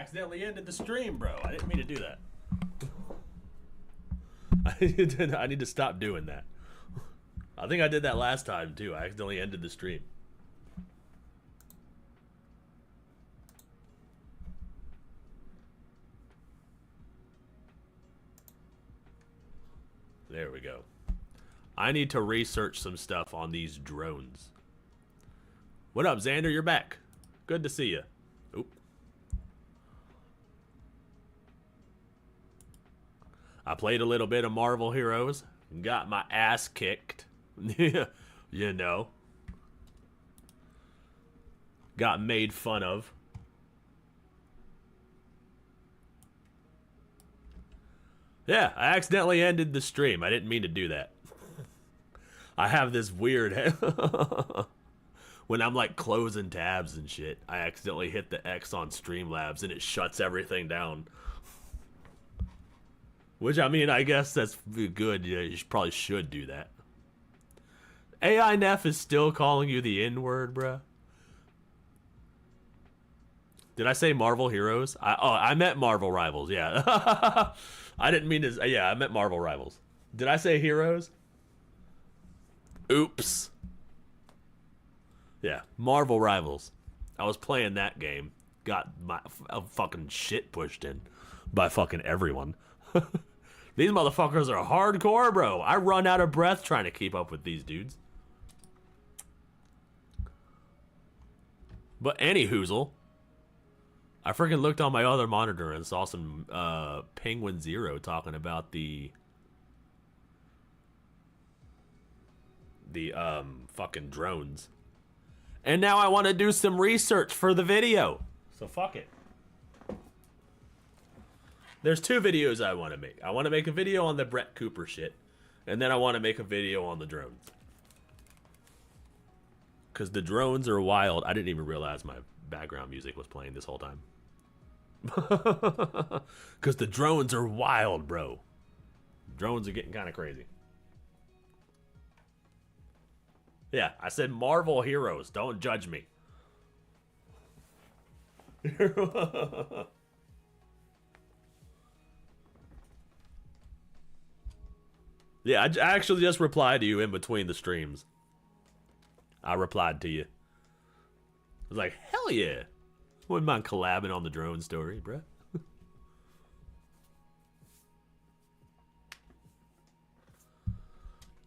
accidentally ended the stream, bro. I didn't mean to do that. I need to stop doing that. I think I did that last time, too. I accidentally ended the stream. There we go. I need to research some stuff on these drones. What up, Xander? You're back. Good to see you. Oop. I played a little bit of Marvel Heroes and got my ass kicked. You know. Got made fun of. Yeah, I accidentally ended the stream. I didn't mean to do that. I have this weird... when I'm like closing tabs and shit, I accidentally hit the X on Streamlabs and it shuts everything down. Which, I mean, I guess that's good. Yeah, you probably should do that. AI Neff is still calling you the N-word, bruh. Did I say Marvel Heroes? I meant Marvel Rivals, yeah. I didn't mean to... Yeah, I meant Marvel Rivals. Did I say Heroes? Oops. Yeah, Marvel Rivals. I was playing that game. Got my fucking shit pushed in by fucking everyone. These motherfuckers are hardcore, bro. I run out of breath trying to keep up with these dudes. But anywhoozle, I freaking looked on my other monitor and saw some Penguin Zero talking about the fucking drones. And now I want to do some research for the video. So fuck it. There's two videos I want to make. I want to make a video on the Brett Cooper shit. And then I want to make a video on the drones. Because the drones are wild. I didn't even realize my background music was playing this whole time. Because the drones are wild, bro. Drones are getting kind of crazy. Yeah, I said Marvel Heroes. Don't judge me. Yeah, I actually just replied to you in between the streams. I replied to you. I was like, hell yeah. Wouldn't mind collabing on the drone story, bruh.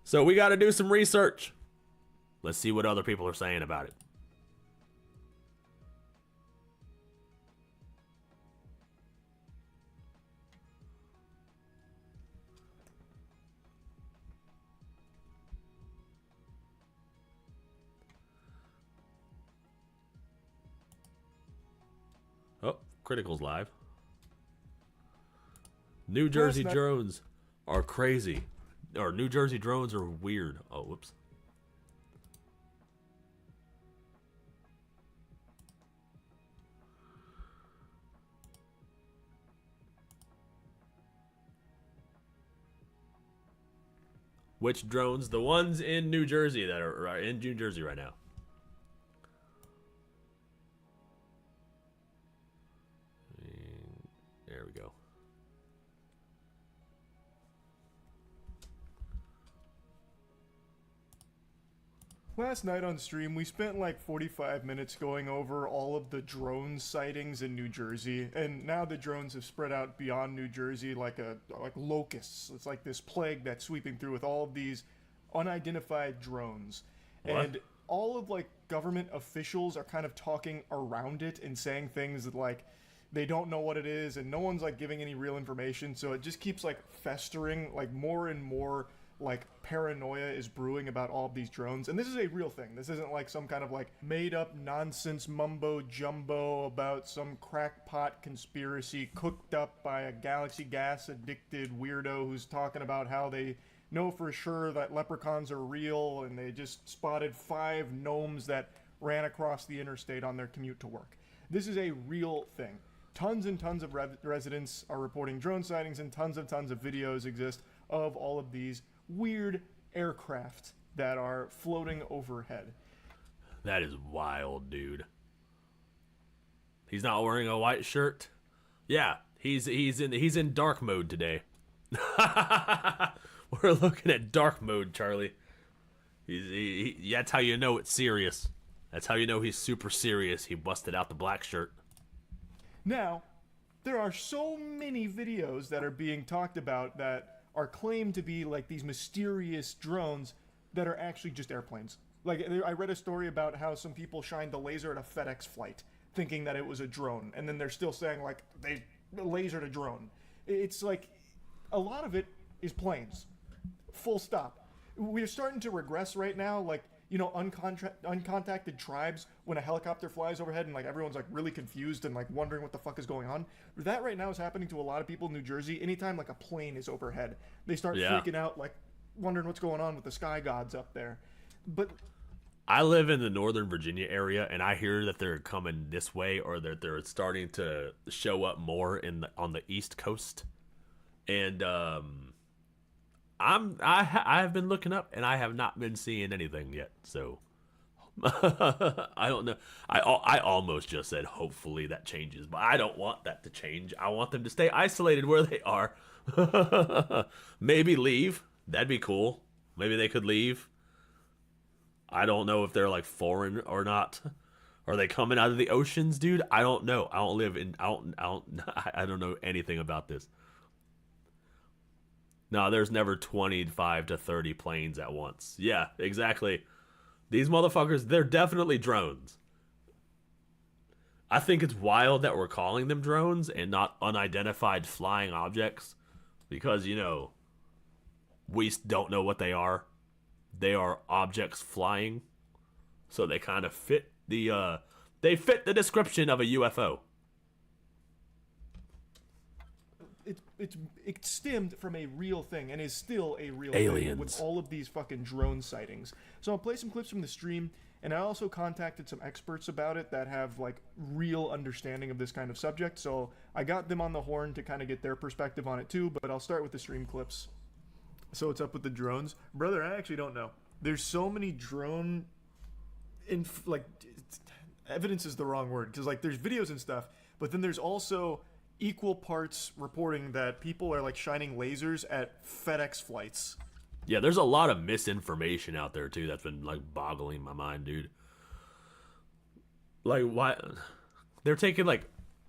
So we got to do some research. Let's see what other people are saying about it. Oh, Critical's live. New Jersey drones are crazy. Or New Jersey drones are weird. Oh, whoops. Which drones? The ones in New Jersey that are in New Jersey right now. There we go. Last night on stream, we spent like 45 minutes going over all of the drone sightings in New Jersey, and now the drones have spread out beyond New Jersey like locusts. It's like this plague that's sweeping through with all of these unidentified drones. What? And all of like government officials are kind of talking around it and saying things that like they don't know what it is, and no one's like giving any real information, so it just keeps like festering, like more and more like paranoia is brewing about all of these drones. And this is a real thing. This isn't like some kind of like made up nonsense mumbo jumbo about some crackpot conspiracy cooked up by a galaxy gas addicted weirdo who's talking about how they know for sure that leprechauns are real and they just spotted 5 gnomes that ran across the interstate on their commute to work. This is a real thing. Tons and tons of residents are reporting drone sightings, and tons of videos exist of all of these weird aircraft that are floating overhead. That is wild, dude. He's not wearing a white shirt. Yeah, he's in dark mode today. We're looking at dark mode, Charlie. That's how you know it's serious. That's how you know he's super serious. He busted out the black shirt. Now, there are so many videos that are being talked about that are claimed to be like these mysterious drones that are actually just airplanes. Like, I read a story about how some people shined a laser at a FedEx flight thinking that it was a drone, and then they're still saying, like, they lasered a drone. It's like, a lot of it is planes. Full stop. We're starting to regress right now, like, you know, uncontacted tribes when a helicopter flies overhead and, like, everyone's, like, really confused and, like, wondering what the fuck is going on. That right now is happening to a lot of people in New Jersey. Anytime, like, a plane is overhead, they start freaking out, like, wondering what's going on with the sky gods up there. But I live in the Northern Virginia area, and I hear that they're coming this way, or that they're starting to show up more on the East Coast. And I have been looking up, and I have not been seeing anything yet. So I don't know. I almost just said hopefully that changes, but I don't want that to change. I want them to stay isolated where they are. Maybe leave. That'd be cool. Maybe they could leave. I don't know if they're like foreign or not. Are they coming out of the oceans, dude? I don't know. I don't know anything about this. No, there's never 25 to 30 planes at once. Yeah, exactly. These motherfuckers, they're definitely drones. I think it's wild that we're calling them drones and not unidentified flying objects, because, you know, we don't know what they are. They are objects flying, so they kind of fit the description of a UFO. It stemmed from a real thing and is still a real Aliens. thing with all of these fucking drone sightings. So I'll play some clips from the stream, and I also contacted some experts about it that have like real understanding of this kind of subject. So I got them on the horn to kind of get their perspective on it too, but I'll start with the stream clips. So what's up with the drones? Brother, I actually don't know. There's so many drone evidence is the wrong word, because like there's videos and stuff, but then there's also equal parts reporting that people are like shining lasers at FedEx flights. Yeah, there's a lot of misinformation out there too that's been like boggling my mind, dude. Like, why they're taking like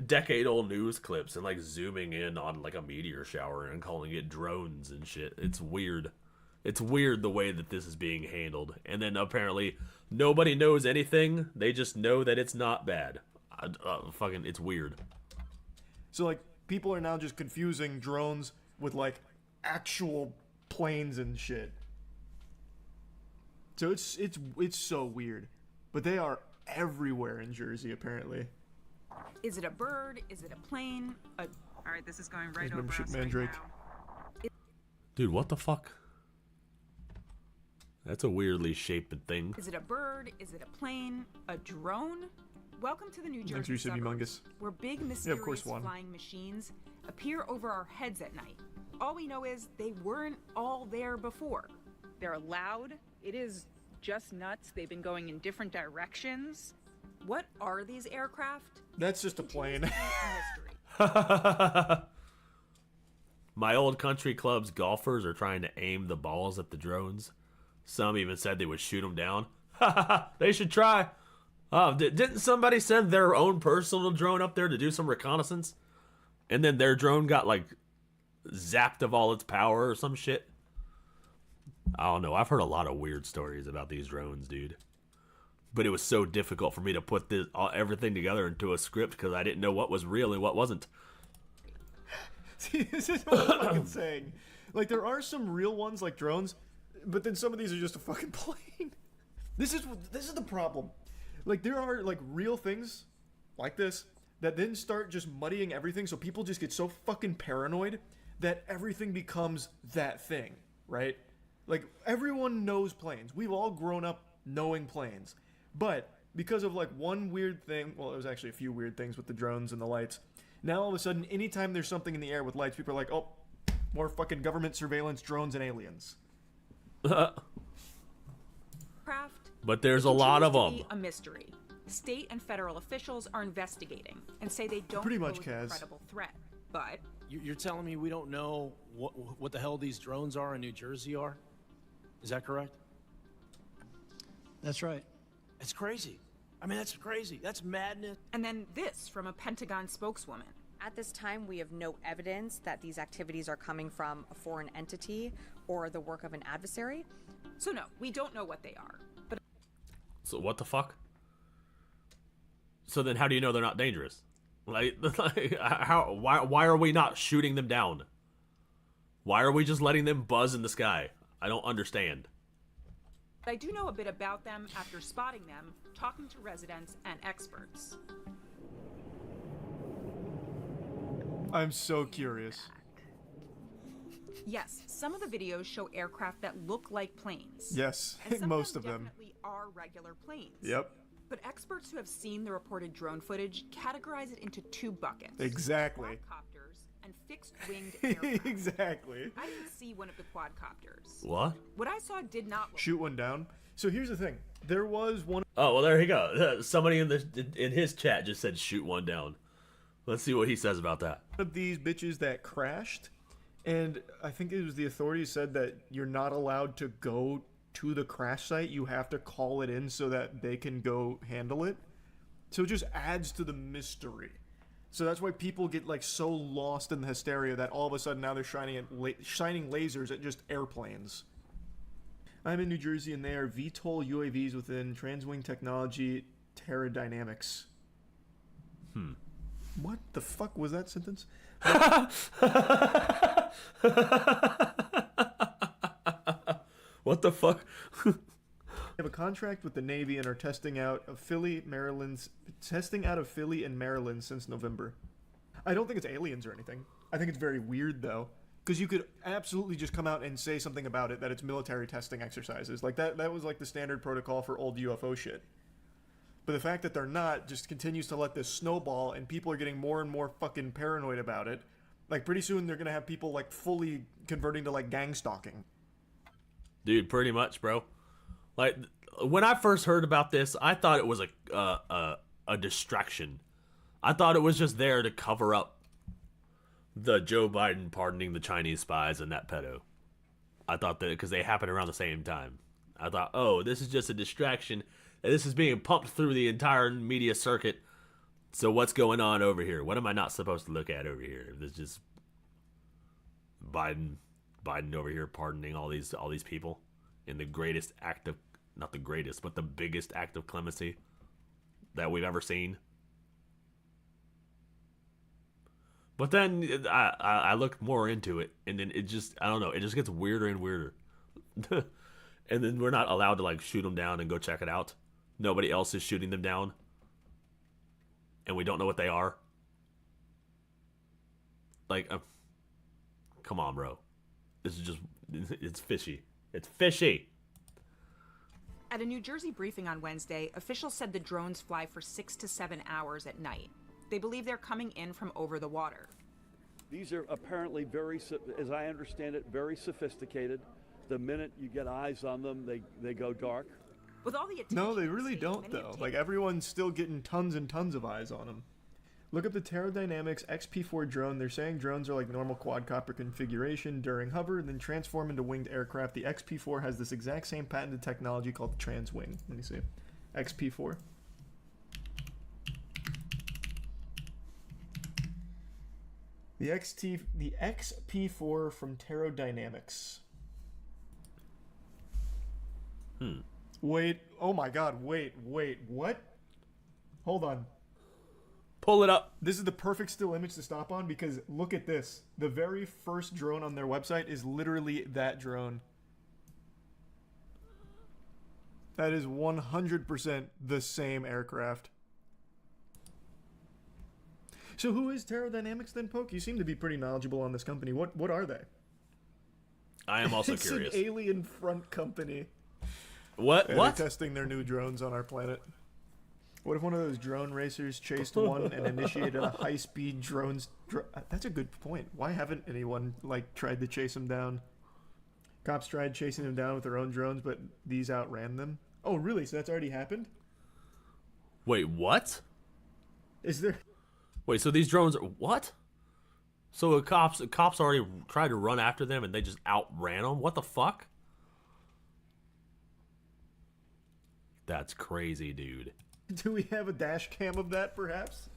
decade-old news clips and like zooming in on like a meteor shower and calling it drones and shit. It's weird. It's weird the way that this is being handled. And then apparently nobody knows anything. They just know that it's not bad. It's weird. So like people are now just confusing drones with like actual planes and shit. So it's so weird. But they are everywhere in Jersey apparently. Is it a bird? Is it a plane? All right, this is going right over us Mandrake. right now. Dude, what the fuck? That's a weirdly shaped thing. Is it a bird? Is it a plane? A drone? Welcome to the New Thanks, Jersey Yusuf suburbs, Humongous. where big mysterious flying machines appear over our heads at night. All we know is they weren't all there before. They're loud. It is just nuts. They've been going in different directions. What are these aircraft? That's just a plane. Mystery. My old country club's golfers are trying to aim the balls at the drones. Some even said they would shoot them down. They should try. Didn't somebody send their own personal drone up there to do some reconnaissance? And then their drone got, like, zapped of all its power or some shit? I don't know. I've heard a lot of weird stories about these drones, dude. But it was so difficult for me to put everything together into a script because I didn't know what was real and what wasn't. See, this is what I'm fucking saying. Like, there are some real ones like drones, but then some of these are just a fucking plane. This is the problem. Like, there are, like, real things like this that then start just muddying everything, so people just get so fucking paranoid that everything becomes that thing, right? Like, everyone knows planes. We've all grown up knowing planes. But because of, like, one weird thing, well, it was actually a few weird things with the drones and the lights, now all of a sudden, anytime there's something in the air with lights, people are like, oh, more fucking government surveillance, drones, and aliens. Craft. But there's a lot of them. A mystery. State and federal officials are investigating and say they don't Pretty much, pose a Kaz. credible threat. But You're telling me we don't know what the hell these drones are in New Jersey are? Is that correct? That's right. It's crazy. I mean, that's crazy. That's madness. and then this from a Pentagon spokeswoman. At this time, we have no evidence that these activities are coming from a foreign entity or the work of an adversary. So no, we don't know what they are. But So what the fuck? So then how do you know they're not dangerous? Like how why are we not shooting them down? Why are we just letting them buzz in the sky? I don't understand. I do know a bit about them after spotting them, talking to residents and experts. I'm so curious. Yes, some of the videos show aircraft that look like planes. Yes, And some most of them. definitely are regular planes. Yep, But experts who have seen the reported drone footage categorize it into two buckets. exactly. Quadcopters and fixed-winged aircraft. Exactly. I didn't see one of the quadcopters. What? What I saw did not look Shoot one down. So here's the thing. There was one Oh, well, there you go. Somebody in his chat just said shoot one down. Let's see what he says about that. of these bitches that crashed, and I think it was the authorities said that you're not allowed to go to the crash site. You have to call it in so that they can go handle it. So it just adds to the mystery. So that's why people get like so lost in the hysteria that all of a sudden now they're shining lasers at just airplanes. I'm in New Jersey and they are VTOL UAVs within Transwing Technology Terradynamics. What the fuck was that sentence? What the fuck? They have a contract with the Navy and are testing out of Philly and Maryland since November. I don't think it's aliens or anything. I think it's very weird though, because you could absolutely just come out and say something about it that it's military testing exercises. Like that was like the standard protocol for old UFO shit. But the fact that they're not just continues to let this snowball, and people are getting more and more fucking paranoid about it. Like pretty soon they're gonna have people like fully converting to like gang stalking. Dude, pretty much, bro. Like when I first heard about this, I thought it was a distraction. I thought it was just there to cover up the Joe Biden pardoning the Chinese spies and that pedo. I thought that because they happened around the same time. I thought, oh, this is just a distraction. And this is being pumped through the entire media circuit. So what's going on over here? What am I not supposed to look at over here? This is just Biden over here pardoning all these people in the greatest act of, not the greatest, but the biggest act of clemency that we've ever seen. But then I looked more into it, and then it just, I don't know, it just gets weirder and weirder. And then we're not allowed to like shoot them down and go check it out. Nobody else is shooting them down. And we don't know what they are. Like, come on, bro. This is just, it's fishy. It's fishy. At a New Jersey briefing on Wednesday, officials said the drones fly for 6 to 7 hours at night. They believe they're coming in from over the water. These are apparently as I understand it, very sophisticated. The minute you get eyes on them, they go dark. With all the attention No, they on really stage, don't many have though. taken Like everyone's still getting tons and tons of eyes on them. Look up the Terradynamics XP4 drone. They're saying drones are like normal quadcopter configuration during hover and then transform into winged aircraft. The XP4 has this exact same patented technology called the Transwing. Let me see. XP4. The XP4 from Terradynamics. Wait, oh my god, wait, what? Hold on. Pull it up. This is the perfect still image to stop on because look at this. The very first drone on their website is literally that drone. That is 100% the same aircraft. So who is Terradynamics then, Poke? You seem to be pretty knowledgeable on this company. What are they? I am also It's curious. an alien front company. What? They're What? testing their new drones on our planet. What if one of those drone racers chased one and initiated a high-speed drones? That's a good point. Why haven't anyone like tried to chase him down? Cops tried chasing him down with their own drones, but these outran them. Oh, really? So that's already happened? Wait, what? Is there? Wait, so these drones are what? So the cops already tried to run after them and they just outran them? What the fuck? That's crazy, dude. Do we have a dash cam of that, perhaps?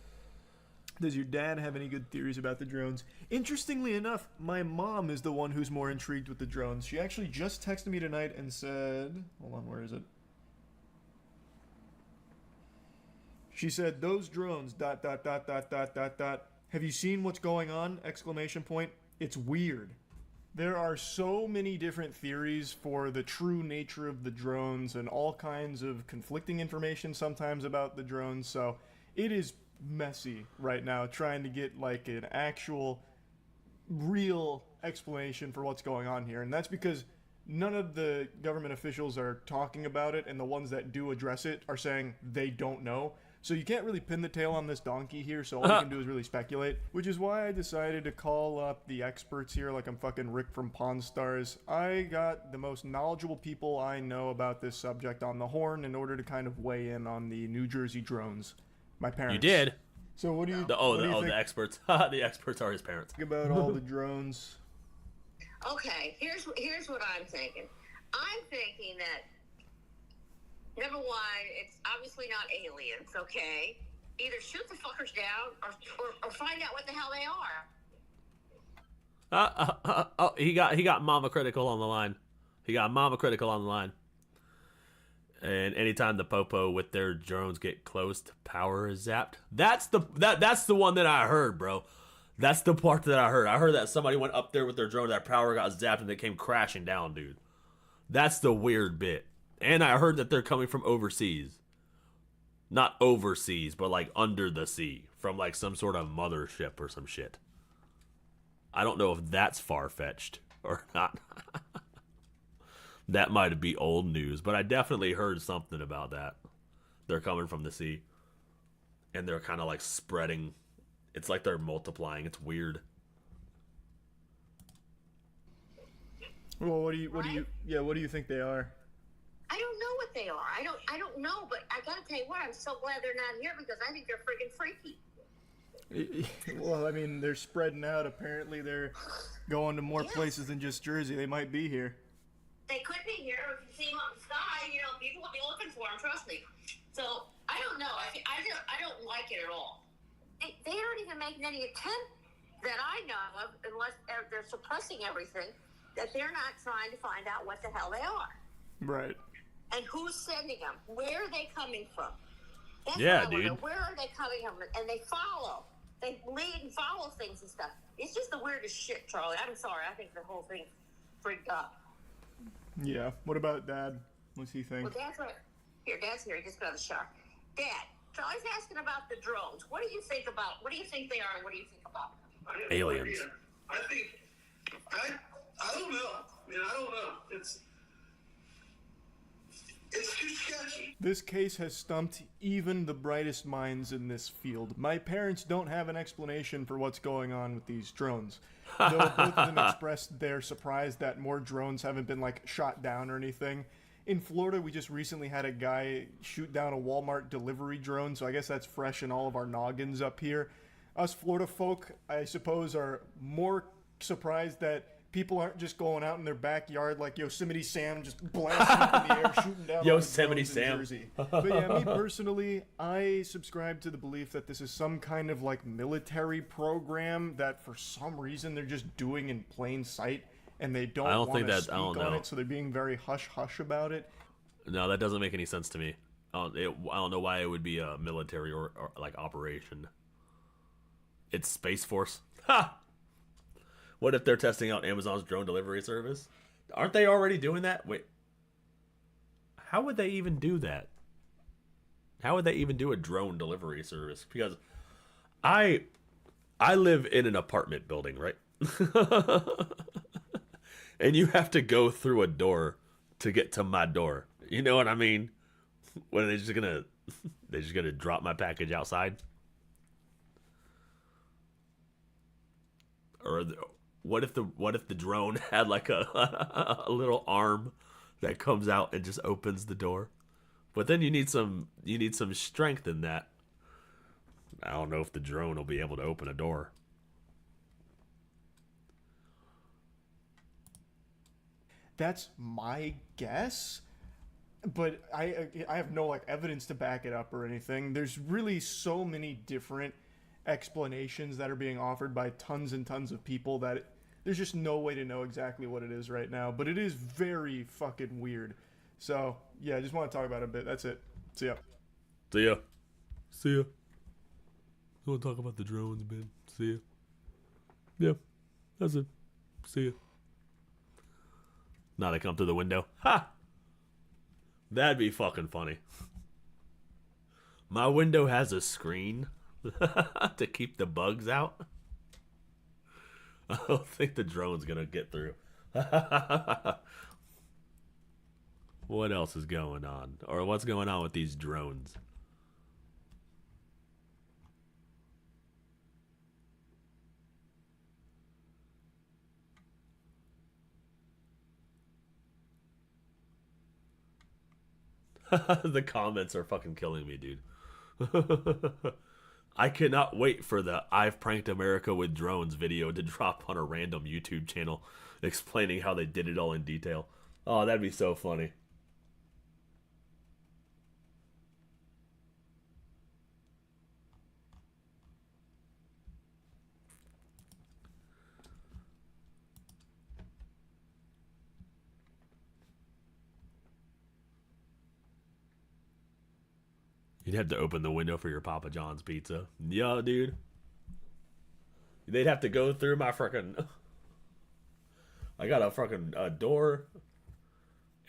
Does your dad have any good theories about the drones? Interestingly enough, my mom is the one who's more intrigued with the drones. She actually just texted me tonight and said, hold on, where is it? She said, those drones, ... Have you seen what's going on? Exclamation point. It's weird. There are so many different theories for the true nature of the drones and all kinds of conflicting information sometimes about the drones, so it is messy right now trying to get like an actual real explanation for what's going on here. And that's because none of the government officials are talking about it, and the ones that do address it are saying they don't know. So you can't really pin the tail on this donkey here, so all you can do is really speculate, which is why I decided to call up the experts here like I'm fucking Rick from Pawn Stars. I got the most knowledgeable people I know about this subject on the horn in order to kind of weigh in on the New Jersey drones. My parents. You did? So what do you the experts. The experts are his parents. think about all the drones? Okay, here's what I'm thinking. I'm thinking that, number one, it's obviously not aliens, okay? Either shoot the fuckers down or find out what the hell they are. He got Mama Critical on the line. And anytime the Popo with their drones get close, the power is zapped. That's the one that I heard, bro. That's the part that I heard. I heard that somebody went up there with their drone, that power got zapped, and they came crashing down, dude. That's the weird bit. And I heard that they're coming from overseas. Not overseas, but like under the sea. From like some sort of mothership or some shit. I don't know if that's far-fetched or not. That might be old news, but I definitely heard something about that. They're coming from the sea. And they're kind of like spreading. It's like they're multiplying. It's weird. Well, what do you think they are? I don't know what they are. I don't know, but I gotta tell you what, I'm so glad they're not here because I think they're freaking freaky. Well, I mean, they're spreading out. Apparently, they're going to more places than just Jersey. They might be here. They could be here. If you see them up in the sky, you know, people will be looking for them, trust me. So, I don't know. I don't like it at all. They aren't even making any attempt that I know of, unless they're suppressing everything, that they're not trying to find out what the hell they are. Right. And who's sending them? Where are they coming from? That's yeah, what I dude. wonder. Where are they coming from? And they follow. They lead and follow things and stuff. It's just the weirdest shit, Charlie. I'm sorry. I think the whole thing freaked up. Yeah. What about Dad? What's he think? Well, Dad's right. Here, Dad's here. He just got out of the shower. Dad, Charlie's asking about the drones. What do you think they are, and what do you think about them? Aliens. I think, I don't know. I mean, I don't know. It's too sketchy. This case has stumped even the brightest minds in this field. My parents don't have an explanation for what's going on with these drones. Though both of them expressed their surprise that more drones haven't been, like, shot down or anything. In Florida, we just recently had a guy shoot down a Walmart delivery drone, so I guess that's fresh in all of our noggins up here. Us Florida folk, I suppose, are more surprised that people aren't just going out in their backyard like Yosemite Sam, just blasting up in the air, shooting down Yosemite drones in Sam. Jersey. But yeah, me personally, I subscribe to the belief that this is some kind of like military program that for some reason they're just doing in plain sight, and they don't want to speak on it, so they're being very hush-hush about it. No, that doesn't make any sense to me. I don't know why it would be a military or like operation. It's Space Force. Ha! What if they're testing out Amazon's drone delivery service? Aren't they already doing that? Wait. How would they even do that? How would they even do a drone delivery service? Because I live in an apartment building, right? And you have to go through a door to get to my door. You know what I mean? When they're just gonna drop my package outside? Or what if the drone had like a little arm that comes out and just opens the door But then you need some strength in that. I don't know if the drone will be able to open a door. That's my guess, but I have no like evidence to back it up or anything. There's really so many different explanations that are being offered by tons and tons of people that there's just no way to know exactly what it is right now. But it is very fucking weird. So yeah, I just want to talk about it a bit. That's it. See ya. See ya. See ya. I want to talk about the drones a bit. See ya. Yeah, that's it. See ya. Now they come through the window. Ha! That'd be fucking funny. My window has a screen to keep the bugs out. I don't think the drone's gonna get through. What else is going on? Or what's going on with these drones? The comments are fucking killing me, dude. I cannot wait for the "I've pranked America with drones" video to drop on a random YouTube channel explaining how they did it all in detail. Oh, that'd be so funny. You'd have to open the window for your Papa John's pizza. Yeah, dude. They'd have to go through my frickin'... I got a fucking door.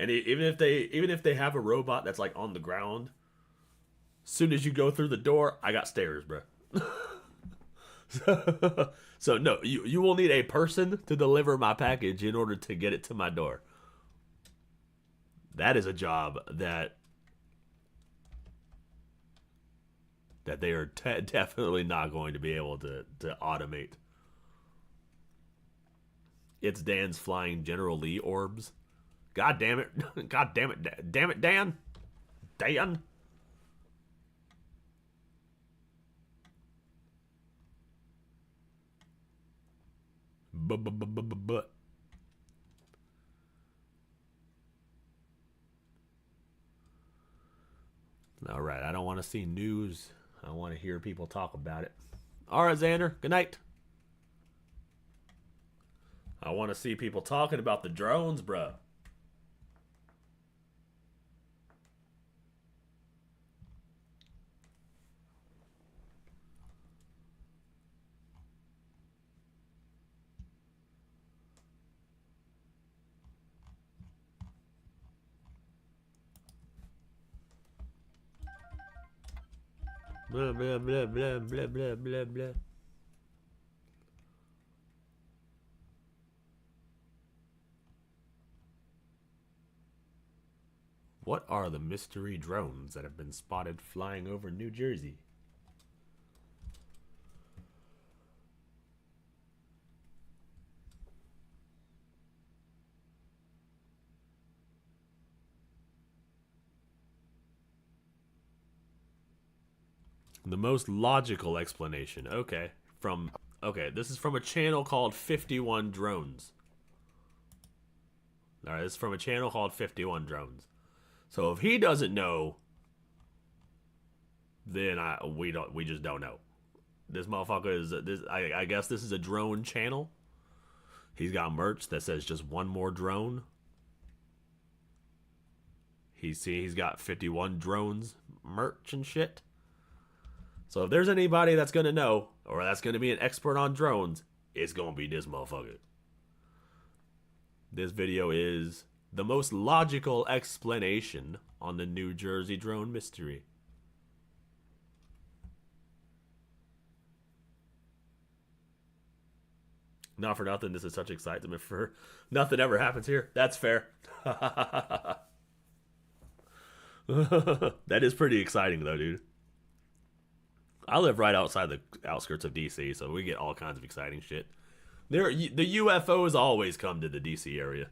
And even if they have a robot that's like on the ground, soon as you go through the door, I got stairs, bro. So no, you will need a person to deliver my package in order to get it to my door. That is a job that they are definitely not going to be able to automate. It's Dan's flying General Lee orbs. God damn it. God damn it. Damn it, Dan. Dan. But. All right, I don't want to see news. I want to hear people talk about it. All right, Xander, good night. I want to see people talking about the drones, bro. Blah, blah, blah, blah, blah, blah, blah, blah. What are the mystery drones that have been spotted flying over New Jersey? The most logical explanation. Okay. This is from a channel called 51 Drones. Alright, this is from a channel called 51 Drones. So if he doesn't know, then we just don't know. This motherfucker is I guess this is a drone channel. He's got merch that says just one more drone. He's got 51 drones merch and shit. So if there's anybody that's going to know, or that's going to be an expert on drones, it's going to be this motherfucker. This video is the most logical explanation on the New Jersey drone mystery. Not for nothing, this is such excitement for nothing ever happens here. That's fair. That is pretty exciting though, dude. I live right outside the outskirts of DC, so we get all kinds of exciting shit. The UFOs always come to the DC area.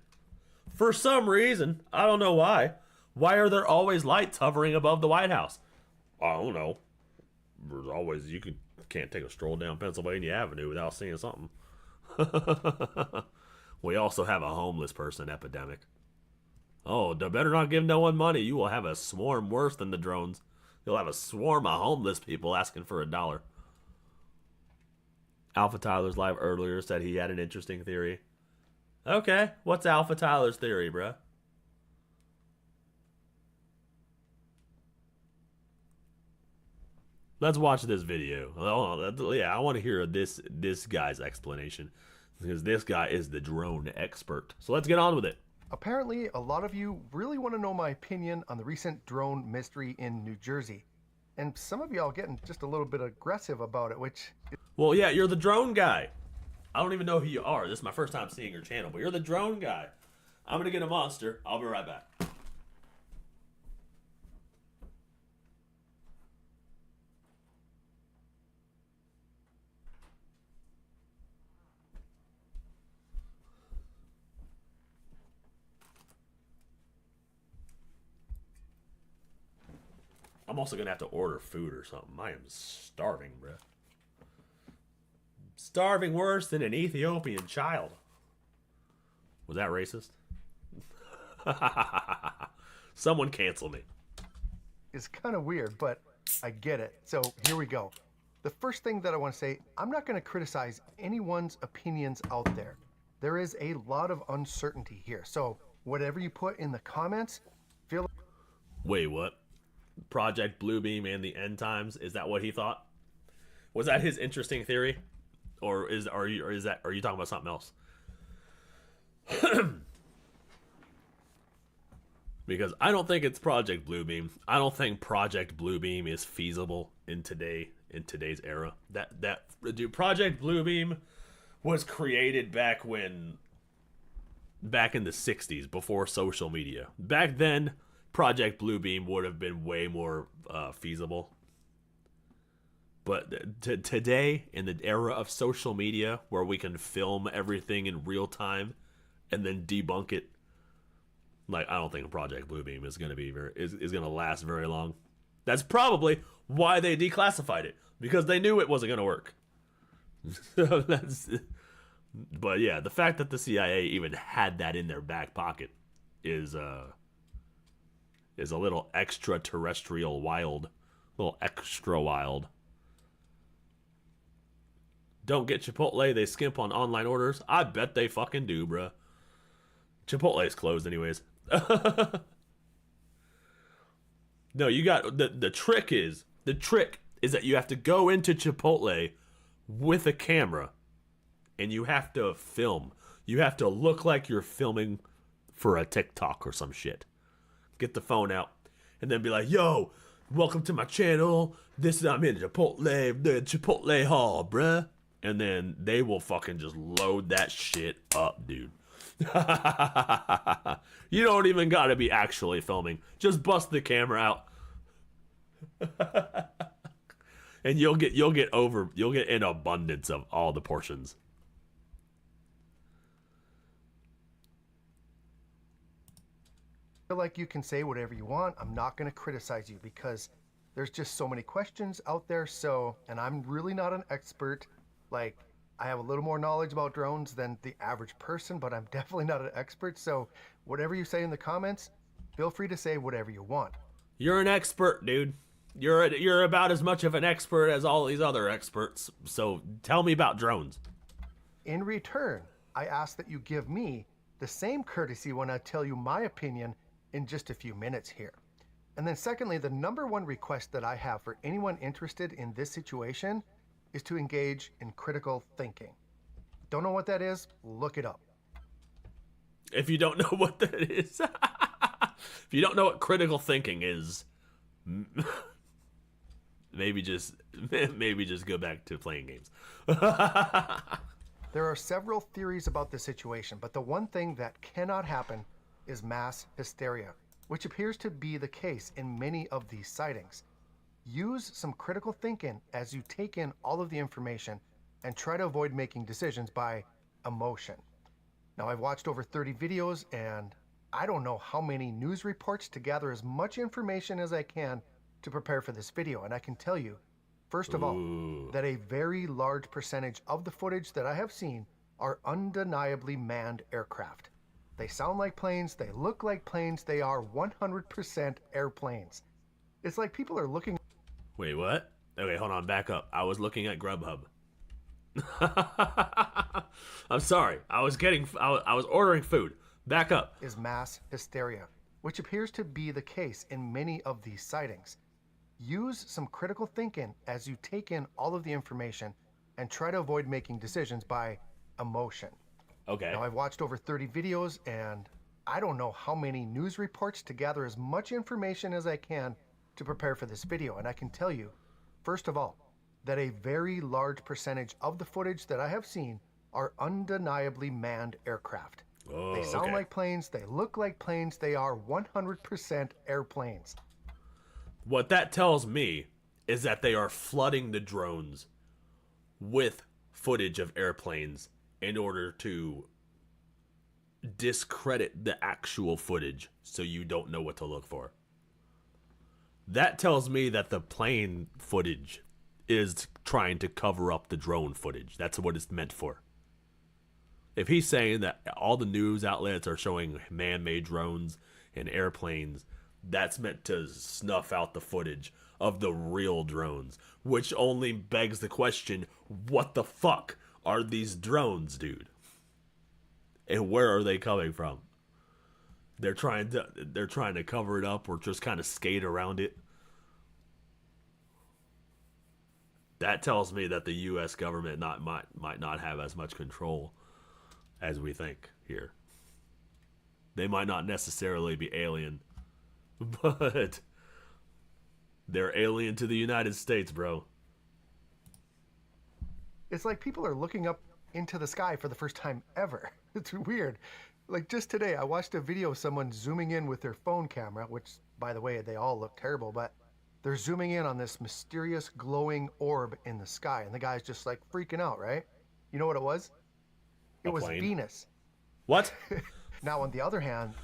For some reason, I don't know why. Why are there always lights hovering above the White House? I don't know. There's always, can't take a stroll down Pennsylvania Avenue without seeing something. We also have a homeless person epidemic. Oh, they better not give no one money. You will have a swarm worse than the drones. You'll have a swarm of homeless people asking for $1. Alpha Tyler's live earlier said he had an interesting theory. Okay, what's Alpha Tyler's theory, bruh? Let's watch this video. Oh, yeah, I want to hear this guy's explanation, because this guy is the drone expert. So let's get on with it. Apparently, a lot of you really want to know my opinion on the recent drone mystery in New Jersey. And some of y'all getting just a little bit aggressive about it, which... Well, yeah, you're the drone guy. I don't even know who you are. This is my first time seeing your channel, but you're the drone guy. I'm going to get a monster. I'll be right back. I'm also going to have to order food or something. I am starving, bruh. Starving worse than an Ethiopian child. Was that racist? Someone cancel me. It's kind of weird, but I get it. So here we go. The first thing that I want to say, I'm not going to criticize anyone's opinions out there. There is a lot of uncertainty here. So whatever you put in the comments, feel... Wait, what? Project Bluebeam and the end times? Is that what he thought? Was that his interesting theory? Or are you talking about something else? Because I don't think it's Project Bluebeam. I don't think Project Bluebeam is feasible in today's era. Dude, Project Bluebeam was created back in the 60s, before social media. Back then, Project Bluebeam would have been way more feasible. But today, in the era of social media, where we can film everything in real time and then debunk it, like, I don't think Project Bluebeam is gonna is gonna last very long. That's probably why they declassified it, because they knew it wasn't gonna work. But yeah, the fact that the CIA even had that in their back pocket is a little extraterrestrial wild, a little extra wild. Don't get Chipotle, they skimp on online orders. I bet they fucking do, bruh. Chipotle's closed anyways. No, you got the trick is that you have to go into Chipotle with a camera and you have to film. You have to look like you're filming for a TikTok or some shit. Get the phone out and then be like, "Yo, welcome to my channel. I'm in Chipotle, the Chipotle Hall, bruh." And then they will fucking just load that shit up, dude. You don't even gotta be actually filming. Just bust the camera out. And you'll get an abundance of all the portions. Feel like you can say whatever you want. I'm not going to criticize you because there's just so many questions out there. And I'm really not an expert. Like, I have a little more knowledge about drones than the average person, but I'm definitely not an expert. So whatever you say in the comments, feel free to say whatever you want. You're an expert, dude. You're about as much of an expert as all these other experts. So tell me about drones. In return, I ask that you give me the same courtesy when I tell you my opinion in just a few minutes here. And then secondly, the number one request that I have for anyone interested in this situation is to engage in critical thinking. Don't know what that is? Look it up. If you don't know what that is, if you don't know what critical thinking is, maybe just go back to playing games. There are several theories about this situation, but the one thing that cannot happen is mass hysteria, which appears to be the case in many of these sightings. Use some critical thinking as you take in all of the information and try to avoid making decisions by emotion. Now, I've watched over 30 videos and I don't know how many news reports to gather as much information as I can to prepare for this video, and I can tell you, first of all, that a very large percentage of the footage that I have seen are undeniably manned aircraft. They sound like planes, they look like planes, they are 100% airplanes. It's like people are looking... Wait, what? Okay, hold on, back up. I was looking at Grubhub. I'm sorry. I was ordering food. Back up. Is mass hysteria, which appears to be the case in many of these sightings. Use some critical thinking as you take in all of the information and try to avoid making decisions by emotion. Okay. Now, I've watched over 30 videos, and I don't know how many news reports to gather as much information as I can to prepare for this video, and I can tell you, first of all, that a very large percentage of the footage that I have seen are undeniably manned aircraft. Oh, they sound okay. like planes, they look like planes, they are 100% airplanes. What that tells me is that they are flooding the drones with footage of airplanes in order to discredit the actual footage so you don't know what to look for. That tells me that the plane footage is trying to cover up the drone footage. That's what it's meant for. If he's saying that all the news outlets are showing man-made drones and airplanes, that's meant to snuff out the footage of the real drones, which only begs the question, what the fuck are these drones, dude? And where are they coming from? They're trying to cover it up or just kind of skate around it. That tells me that the U.S. government might not have as much control as we think here. They might not necessarily be alien, but they're alien to the United States, bro. It's like people are looking up into the sky for the first time ever. It's weird. Like just today, I watched a video of someone zooming in with their phone camera, which, by the way, they all look terrible, but they're zooming in on this mysterious glowing orb in the sky, and the guy's just like freaking out, right? You know what it was? It was plane? Venus. What? Now, on the other hand...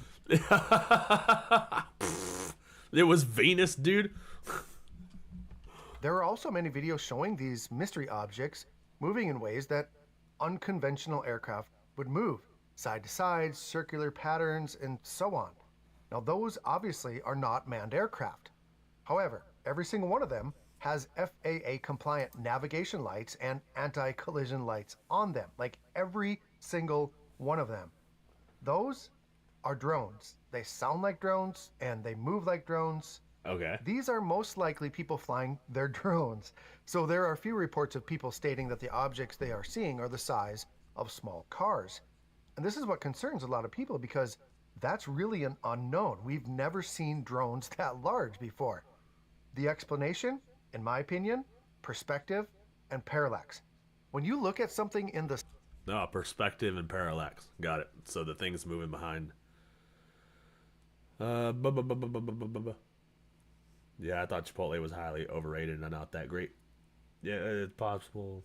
It was Venus, dude? There are also many videos showing these mystery objects moving in ways that unconventional aircraft would move. Side to side, circular patterns, and so on. Now, those obviously are not manned aircraft. However, every single one of them has FAA-compliant navigation lights and anti-collision lights on them. Like every single one of them. Those are drones. They sound like drones, and they move like drones. Okay. These are most likely people flying their drones. So there are few reports of people stating that the objects they are seeing are the size of small cars. And this is what concerns a lot of people because that's really an unknown. We've never seen drones that large before. The explanation, in my opinion, perspective and parallax. When you look at something in the... No, perspective and parallax. Got it. So the thing's moving behind. Yeah, I thought Chipotle was highly overrated and not that great. Yeah, it's possible.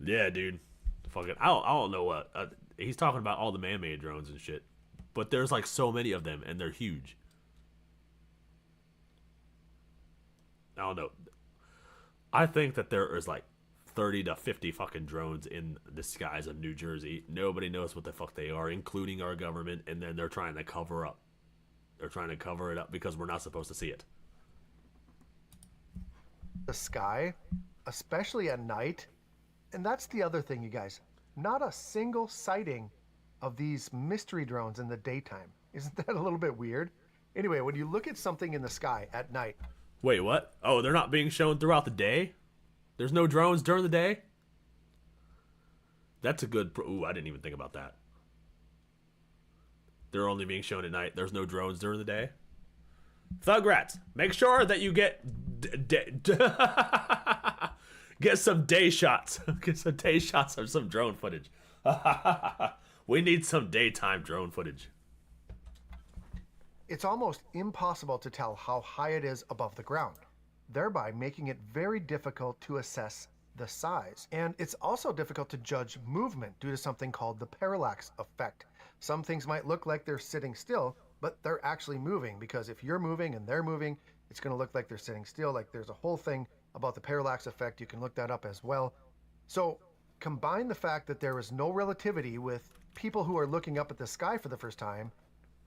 Yeah, dude. Fucking, I don't know what. He's talking about all the man-made drones and shit. But there's like so many of them, and they're huge. I don't know. I think that there is like 30 to 50 fucking drones in the skies of New Jersey. Nobody knows what the fuck they are, including our government, and then they're trying to cover up. They're trying to cover it up because we're not supposed to see it. The sky, especially at night. And that's the other thing, you guys. Not a single sighting of these mystery drones in the daytime. Isn't that a little bit weird? Anyway, when you look at something in the sky at night... Wait, what? Oh, they're not being shown throughout the day? There's no drones during the day? That's a good... Ooh, I didn't even think about that. They're only being shown at night. There's no drones during the day? Thugrats, make sure that you get... Get some day shots. Get some day shots of some drone footage. We need some daytime drone footage. It's almost impossible to tell how high it is above the ground, thereby making it very difficult to assess the size. And it's also difficult to judge movement due to something called the parallax effect. Some things might look like they're sitting still, but they're actually moving, because if you're moving and they're moving, it's going to look like they're sitting still. Like, there's a whole thing about the parallax effect. You can look that up as well. So combine the fact that there is no relativity with people who are looking up at the sky for the first time,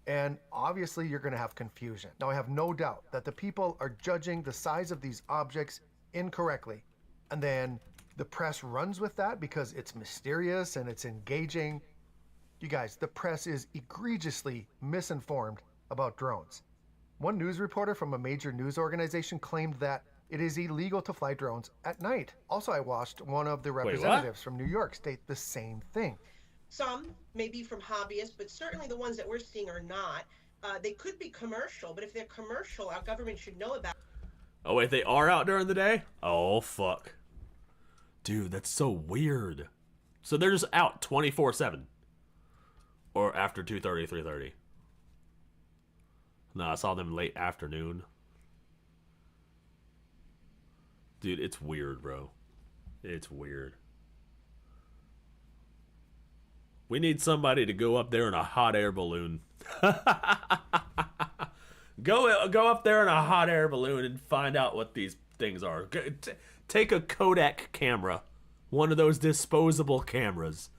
and obviously you're going to have confusion. Now, I have no doubt that the people are judging the size of these objects incorrectly, and then the press runs with that because it's mysterious and it's engaging. You guys, the press is egregiously misinformed about drones. One news reporter from a major news organization claimed that it is illegal to fly drones at night. Also, I watched one of the representatives from New York state the same thing. Some may be from hobbyists, but certainly the ones that we're seeing are not. They could be commercial, but if they're commercial, our government should know about. Oh, wait, they are out during the day? Oh, fuck. Dude, that's so weird. So they're just out 24/7. Or after 2:30, 3:30. No, I saw them late afternoon. Dude, it's weird, bro. It's weird. We need somebody to go up there in a hot air balloon. Go up there in a hot air balloon and find out what these things are. Take a Kodak camera, one of those disposable cameras,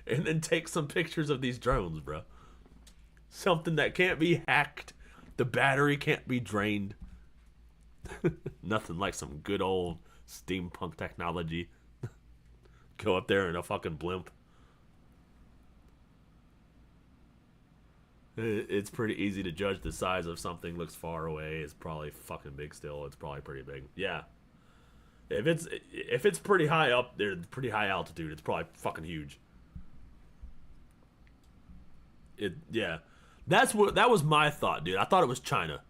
and then take some pictures of these drones, bro. Something that can't be hacked. The battery can't be drained. Nothing like some good old steampunk technology. Go up there in a fucking blimp. It's pretty easy to judge the size of something. Looks far away. It's probably fucking big still. It's probably pretty big. Yeah. If it's pretty high up there, pretty high altitude, it's probably fucking huge. Yeah. That was my thought, dude. I thought it was China.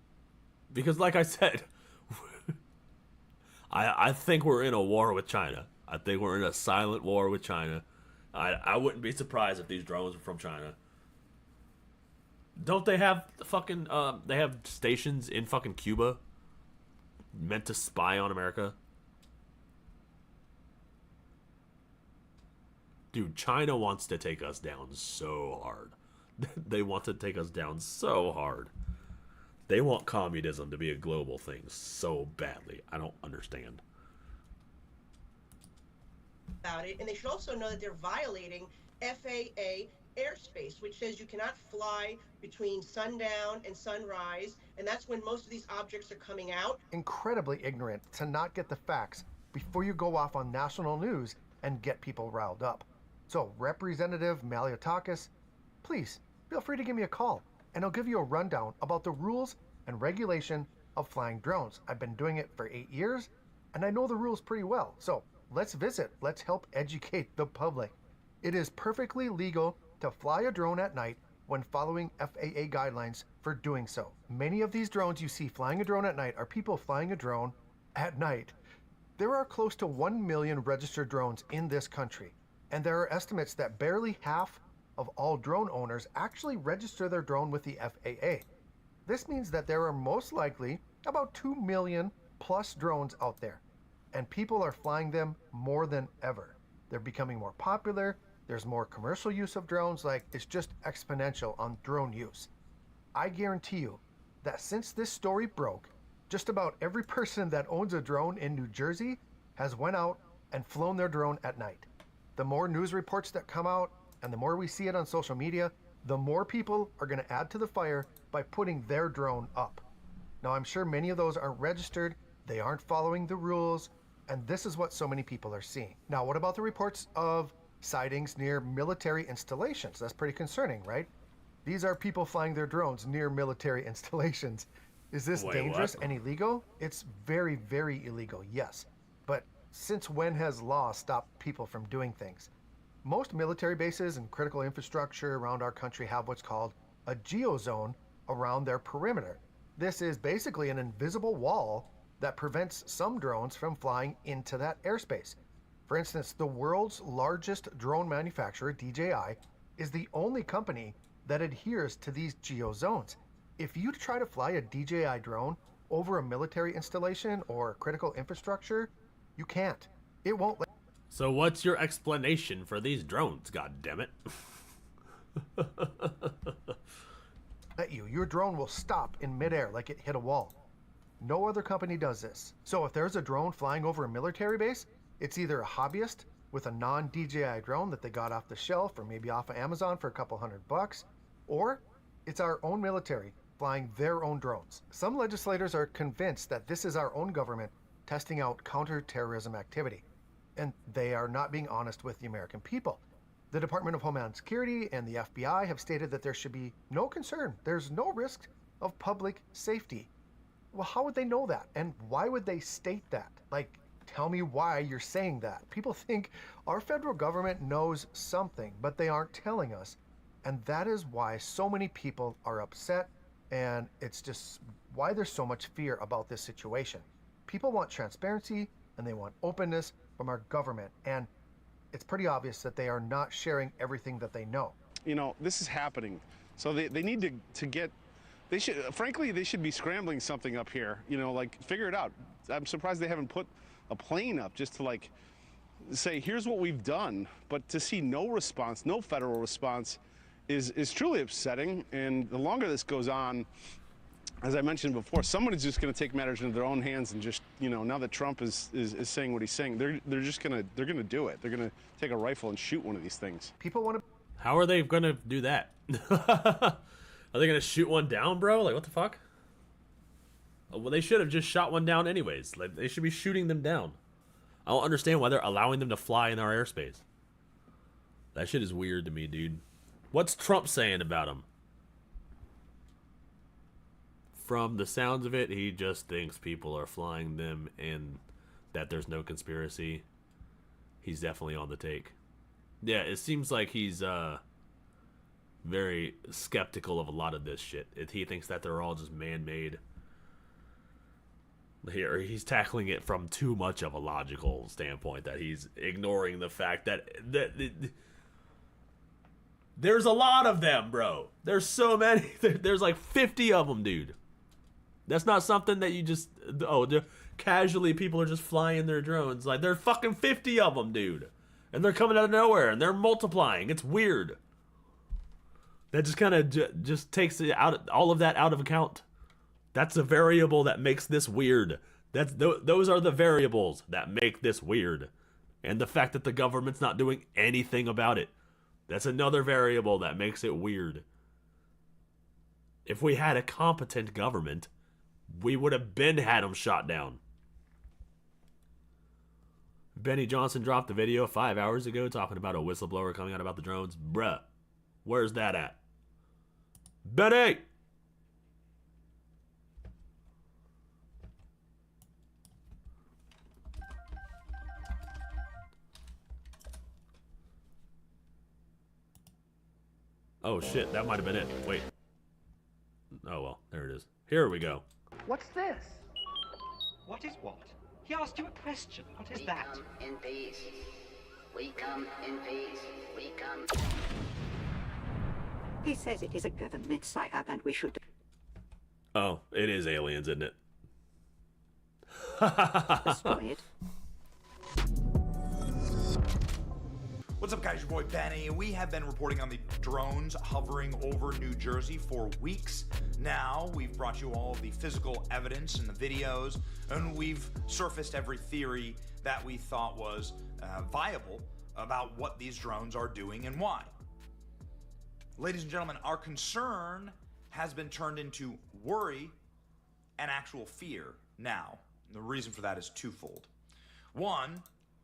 Because like I said, I think we're in a war with China. I think we're in a silent war with China. I wouldn't be surprised if these drones were from China. Don't they have fucking they have stations in fucking Cuba meant to spy on America? Dude, China wants to take us down so hard. They want to take us down so hard. They want communism to be a global thing so badly. I don't understand. About it, and they should also know that they're violating FAA airspace, which says you cannot fly between sundown and sunrise, and that's when most of these objects are coming out. Incredibly ignorant to not get the facts before you go off on national news and get people riled up. So, Representative Maliotakis, please feel free to give me a call, and I'll give you a rundown about the rules and regulation of flying drones. I've been doing it for 8 years, and I know the rules pretty well. So, let's visit. Let's help educate the public. It is perfectly legal to fly a drone at night when following FAA guidelines for doing so. Many of these drones you see flying a drone at night are people flying a drone at night. There are close to 1 million registered drones in this country, and there are estimates that barely half of all drone owners actually register their drone with the FAA. This means that there are most likely about 2 million plus drones out there, and people are flying them more than ever. They're becoming more popular. There's more commercial use of drones. Like, it's just exponential on drone use. I guarantee you that since this story broke, just about every person that owns a drone in New Jersey has went out and flown their drone at night. The more news reports that come out and the more we see it on social media, the more people are going to add to the fire by putting their drone up. Now, I'm sure many of those aren't registered. They aren't following the rules. And this is what so many people are seeing. Now, what about the reports of sightings near military installations? That's pretty concerning, right? These are people flying their drones near military installations. Is this dangerous and illegal? It's very, very illegal, yes. But since when has law stopped people from doing things? Most military bases and critical infrastructure around our country have what's called a geozone around their perimeter. This is basically an invisible wall that prevents some drones from flying into that airspace. For instance, the world's largest drone manufacturer, DJI, is the only company that adheres to these geozones. If you try to fly a DJI drone over a military installation or critical infrastructure, You can't. It won't So what's your explanation for these drones, goddammit? let you. Your drone will stop in midair like it hit a wall. No other company does this. So if there's a drone flying over a military base, it's either a hobbyist with a non-DJI drone that they got off the shelf or maybe off of Amazon for a couple $100, or it's our own military flying their own drones. Some legislators are convinced that this is our own government testing out counterterrorism activity, and they are not being honest with the American people. The Department of Homeland Security and the FBI have stated that there should be no concern. There's no risk of public safety. Well, how would they know that? And why would they state that? Like, tell me why you're saying that. People think our federal government knows something, but they aren't telling us. And that is why so many people are upset, and it's just why there's so much fear about this situation. People want transparency, and they want openness from our government, and it's pretty obvious that they are not sharing everything that they know. You know, this is happening. So they need to get, they should be scrambling something up here, you know, like figure it out. I'm surprised they haven't put a plane up just to like say, here's what we've done. But to see no response, no federal response is truly upsetting. And the longer this goes on, as I mentioned before, someone is just going to take matters into their own hands and just, you know, now that Trump is saying what he's saying, they're just going to do it. They're going to take a rifle and shoot one of these things. People want to. How are they going to do that? Are they going to shoot one down, bro? Like, what the fuck? Well, they should have just shot one down anyways. Like, they should be shooting them down. I don't understand why they're allowing them to fly in our airspace. That shit is weird to me, dude. What's Trump saying about them? From the sounds of it, he just thinks people are flying them and that there's no conspiracy. He's definitely on the take. Yeah, it seems like he's very skeptical of a lot of this shit. He thinks that they're all just man-made. Here, he's tackling it from too much of a logical standpoint, that he's ignoring the fact that there's a lot of them, bro. There's so many. There's like 50 of them, dude. That's not something that you just, casually people are just flying their drones. Like, there's fucking 50 of them, dude. And they're coming out of nowhere, and they're multiplying. It's weird. That just kind of just takes it out, all of that out of account. That's a variable that makes this weird. Those are the variables that make this weird. And the fact that the government's not doing anything about it. That's another variable that makes it weird. If we had a competent government, we would have had them shot down. Benny Johnson dropped a video 5 hours ago talking about a whistleblower coming out about the drones. Bruh, where's that at? Benny! Oh shit, that might have been it. Wait. Oh well, there it is. Here we go. What's this? What is what? He asked you a question. What is that? We come in peace. We come in peace. We come. He says it is a government psyop and we should Oh, it is aliens, isn't it? destroy it. What's up, guys? Your boy Benny. We have been reporting on the drones hovering over New Jersey for weeks now. We've brought you all the physical evidence and the videos, and we've surfaced every theory that we thought was viable about what these drones are doing and why. Ladies and gentlemen, our concern has been turned into worry and actual fear now. And the reason for that is twofold. One,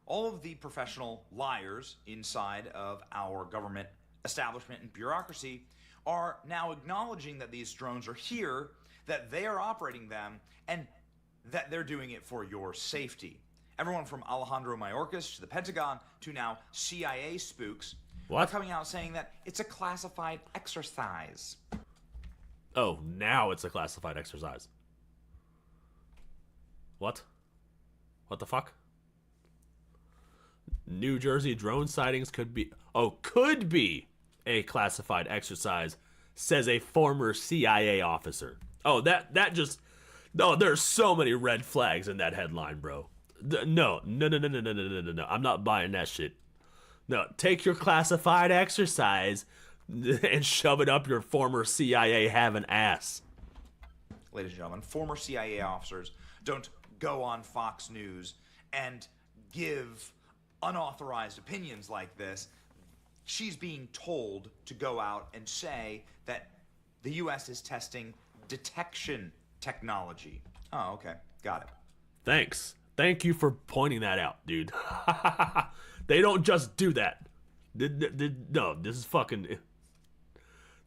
all of the professional liars inside of our government establishment and bureaucracy are now acknowledging that these drones are here, that they are operating them, and that they're doing it for your safety. Everyone from Alejandro Mayorkas to the Pentagon to now CIA spooks are coming out saying that it's a classified exercise. Oh, now it's a classified exercise. What? What the fuck? New Jersey drone sightings could be a classified exercise, says a former CIA officer. Oh, there's so many red flags in that headline, bro. No. I'm not buying that shit. No, take your classified exercise and shove it up your former CIA having ass. Ladies and gentlemen, former CIA officers don't go on Fox News and give unauthorized opinions like this. She's being told to go out and say that the U.S. is testing detection technology. Oh, okay. Got it. Thanks. Thank you for pointing that out, dude. They don't just do that. No, this is fucking...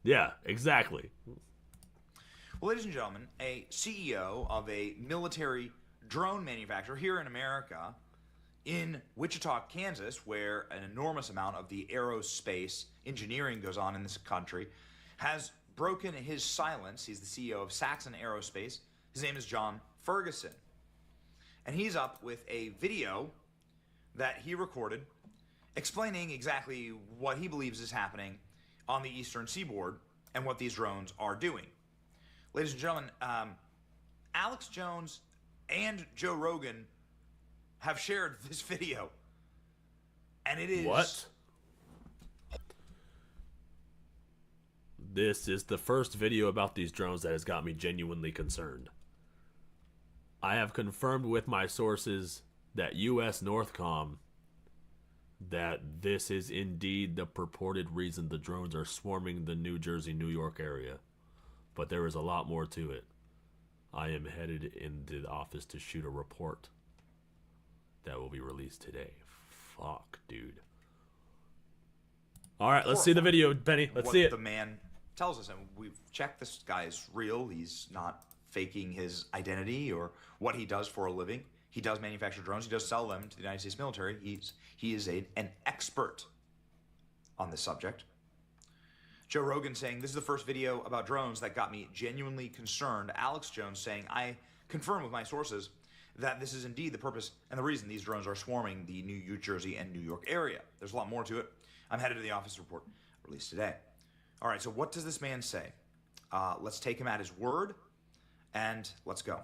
Yeah, exactly. Well, ladies and gentlemen, a CEO of a military drone manufacturer here in America, in Wichita, Kansas, where an enormous amount of the aerospace engineering goes on in this country, has broken his silence. He's the CEO of Saxon Aerospace. His name is John Ferguson. And he's up with a video that he recorded explaining exactly what he believes is happening on the eastern seaboard and what these drones are doing. Ladies and gentlemen, Alex Jones and Joe Rogan have shared this video. And it is... What? This is the first video about these drones that has got me genuinely concerned. I have confirmed with my sources that U.S. Northcom that this is indeed the purported reason the drones are swarming the New Jersey, New York area. But there is a lot more to it. I am headed into the office to shoot a report that will be released today. Fuck, dude. All right, let's see the video, Benny. Let's see it. What the man tells us, and we've checked this guy is real. He's not faking his identity or what he does for a living. He does manufacture drones. He does sell them to the United States military. He is an expert on this subject. Joe Rogan saying, this is the first video about drones that got me genuinely concerned. Alex Jones saying, I confirm with my sources that this is indeed the purpose and the reason these drones are swarming the New Jersey and New York area. There's a lot more to it. I'm headed to the office report released today. All right, so what does this man say? Let's take him at his word, and let's go.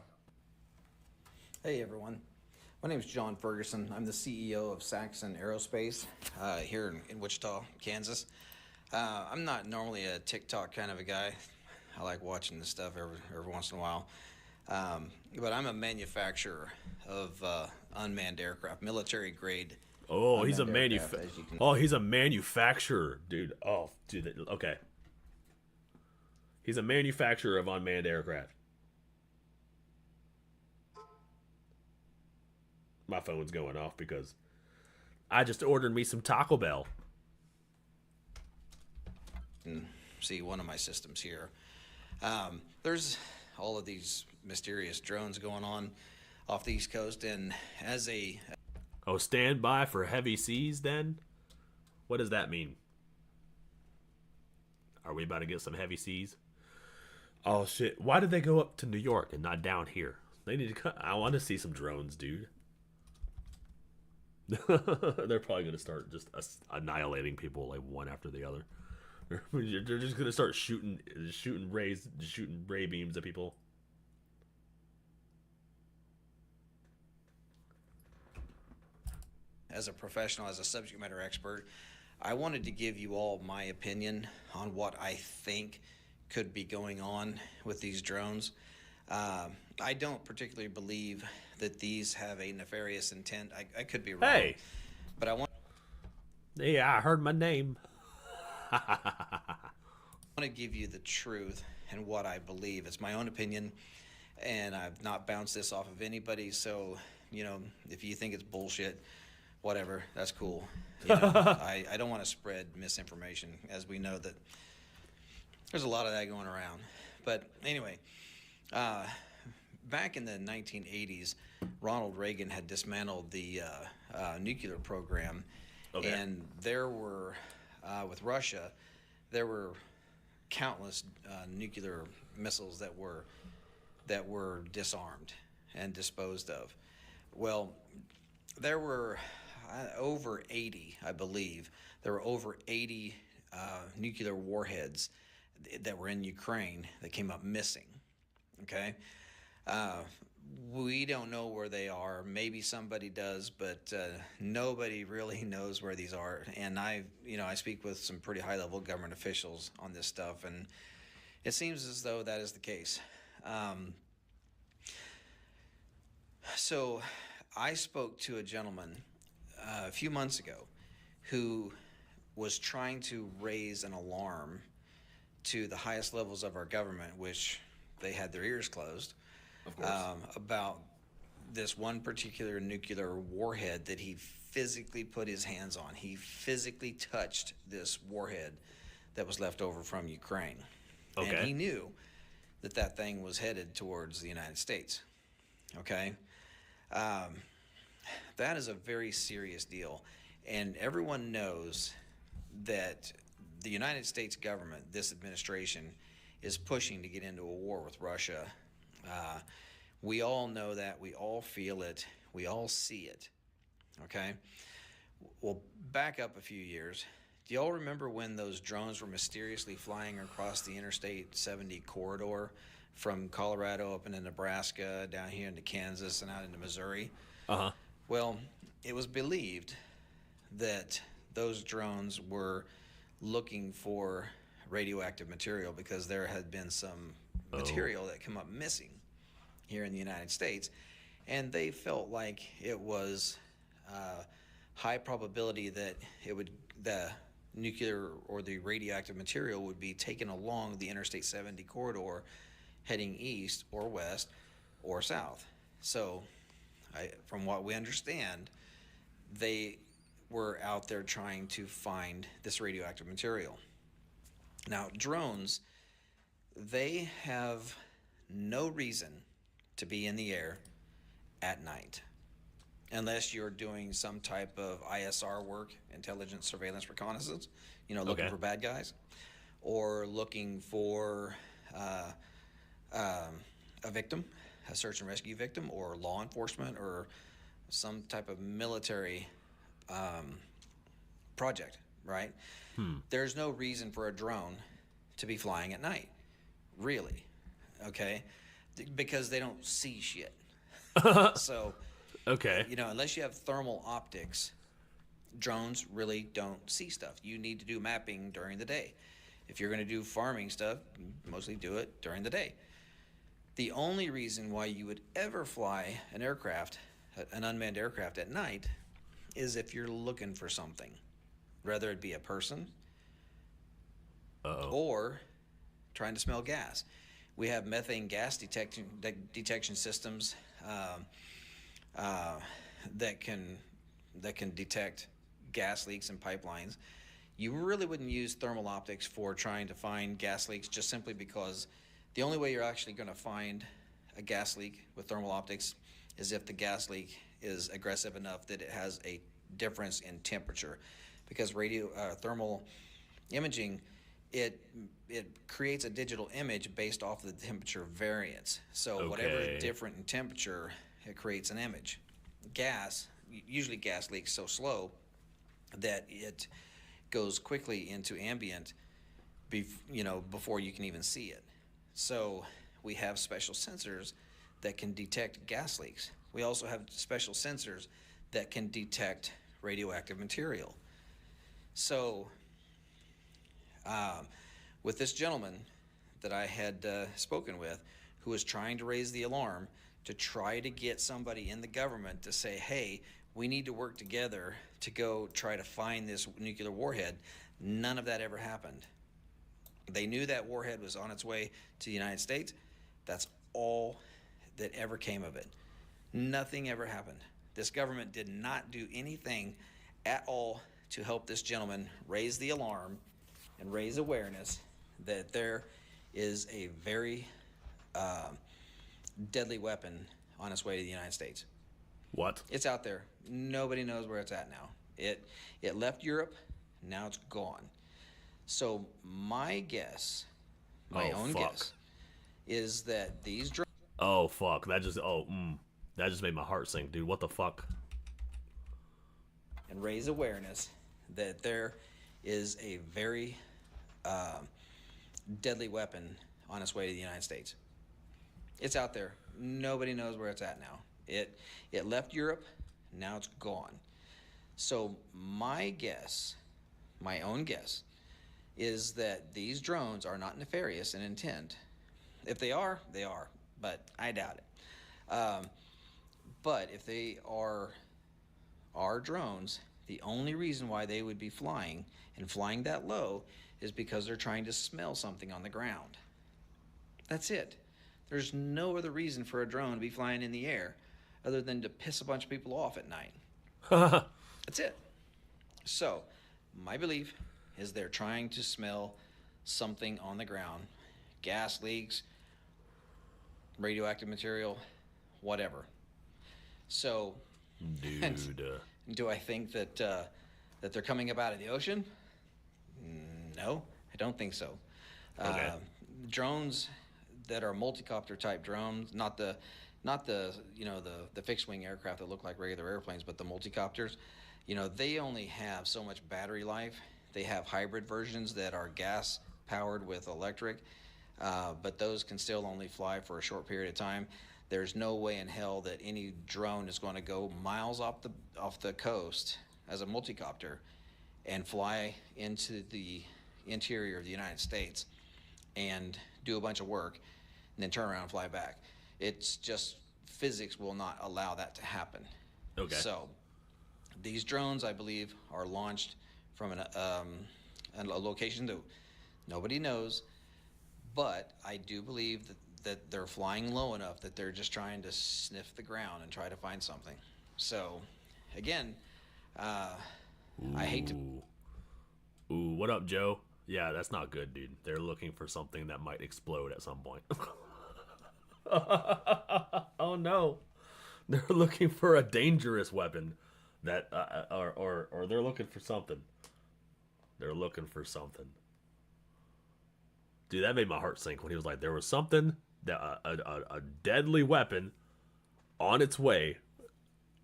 Hey everyone, my name is John Ferguson. I'm the CEO of Saxon Aerospace here in Wichita, Kansas. I'm not normally a TikTok kind of a guy. I like watching this stuff every once in a while. But I'm a manufacturer of unmanned aircraft, military grade. Oh, he's a he's a manufacturer, dude. Oh, dude. Okay. He's a manufacturer of unmanned aircraft. My phone's going off because I just ordered me some Taco Bell. See one of my systems here. There's all of these mysterious drones going on off the East Coast, and as a... Oh, stand by for heavy seas then? What does that mean? Are we about to get some heavy seas? Oh shit, why did they go up to New York and not down here? They need to come. I want to see some drones, dude. They're probably gonna start just annihilating people like one after the other. They're just gonna start shooting ray beams at people. As a professional, as a subject matter expert, I wanted to give you all my opinion on what I think could be going on with these drones. I don't particularly believe that these have a nefarious intent. I could be wrong. Hey, but I want. Yeah, I heard my name. I want to give you the truth and what I believe. It's my own opinion, and I've not bounced this off of anybody. So, you know, if you think it's bullshit, whatever, that's cool. You know, I don't want to spread misinformation, as we know that there's a lot of that going around. But anyway, back in the 1980s, Ronald Reagan had dismantled the nuclear program, and there were, with Russia, there were countless nuclear missiles that were disarmed and disposed of. Well, there were over 80, I believe. There were over 80 nuclear warheads that were in Ukraine that came up missing. Okay, We don't know where they are. Maybe somebody does, but nobody really knows where these are. And I speak with some pretty high-level government officials on this stuff, and it seems as though that is the case. So I spoke to a gentleman a few months ago who was trying to raise an alarm to the highest levels of our government, which they had their ears closed, of course, about this one particular nuclear warhead that he physically put his hands on. He physically touched this warhead that was left over from Ukraine. Okay. And he knew that that thing was headed towards the United States. Okay? That is a very serious deal. And everyone knows that the United States government, this administration, is pushing to get into a war with Russia. We all know that. We all feel it. We all see it. Okay? Well, back up a few years. Do y'all remember when those drones were mysteriously flying across the Interstate 70 corridor from Colorado up into Nebraska, down here into Kansas, and out into Missouri? Uh-huh. Well, it was believed that those drones were looking for radioactive material because there had been some material that come up missing here in the United States, and they felt like it was high probability that the nuclear or the radioactive material would be taken along the Interstate 70 corridor heading east or west or south. So from what we understand, they were out there trying to find this radioactive material. Now, drones, they have no reason to be in the air at night unless you're doing some type of ISR work, intelligence, surveillance, reconnaissance, looking for bad guys, or looking for a victim, a search and rescue victim, or law enforcement, or some type of military project, right? There's no reason for a drone to be flying at night, really, okay? Because they don't see shit. So, okay, unless you have thermal optics, drones really don't see stuff. You need to do mapping during the day. If you're going to do farming stuff, mostly do it during the day. The only reason why you would ever fly an aircraft, an unmanned aircraft at night, is if you're looking for something, whether it be a person or trying to smell gas. We have methane gas detection systems that can detect gas leaks in pipelines. You really wouldn't use thermal optics for trying to find gas leaks, just simply because the only way you're actually going to find a gas leak with thermal optics is if the gas leak is aggressive enough that it has a difference in temperature, because thermal imaging, it creates a digital image based off of the temperature variance. So whatever is different in temperature, it creates an image. Gas, usually gas leaks so slow that it goes quickly into ambient before you can even see it. So we have special sensors that can detect gas leaks. We also have special sensors that can detect radioactive material. So with this gentleman that I had spoken with, who was trying to raise the alarm to try to get somebody in the government to say, hey, we need to work together to go try to find this nuclear warhead, none of that ever happened. They knew that warhead was on its way to the United States. That's all that ever came of it. Nothing ever happened. This government did not do anything at all to help this gentleman raise the alarm and raise awareness that there is a very deadly weapon on its way to the United States. What? It's out there. Nobody knows where it's at now. It left Europe. Now it's gone. So my guess, my own guess, is that these drones. Oh fuck! That just made my heart sink, dude. What the fuck? And raise awareness that there is a very deadly weapon on its way to the United States. It's out there. Nobody knows where it's at now. It left Europe. Now it's gone. So my guess, my own guess, is that these drones are not nefarious in intent. If they are, they are, but I doubt it. But if they are drones, the only reason why they would be flying and flying that low is because they're trying to smell something on the ground. That's it. There's no other reason for a drone to be flying in the air other than to piss a bunch of people off at night. That's it. So, my belief is they're trying to smell something on the ground. Gas leaks, radioactive material, whatever. So, Dude. Do I think that that they're coming up out of the ocean? No, I don't think so. Okay. Drones that are multi-copter type drones, not the the fixed wing aircraft that look like regular airplanes, but the multi-copters, they only have so much battery life. They have hybrid versions that are gas powered with electric, but those can still only fly for a short period of time. There's no way in hell that any drone is going to go miles off the coast as a multi-copter and fly into the interior of the United States and do a bunch of work and then turn around and fly back. It's just physics will not allow that to happen. Okay. So these drones, I believe, are launched from a location that nobody knows, but I do believe that they're flying low enough that they're just trying to sniff the ground and try to find something. So, again, I hate to... Ooh, what up, Joe? Yeah, that's not good, dude. They're looking for something that might explode at some point. Oh, no. They're looking for a dangerous weapon that, or they're looking for something. They're looking for something. Dude, that made my heart sink when he was like, there was something, that a deadly weapon on its way,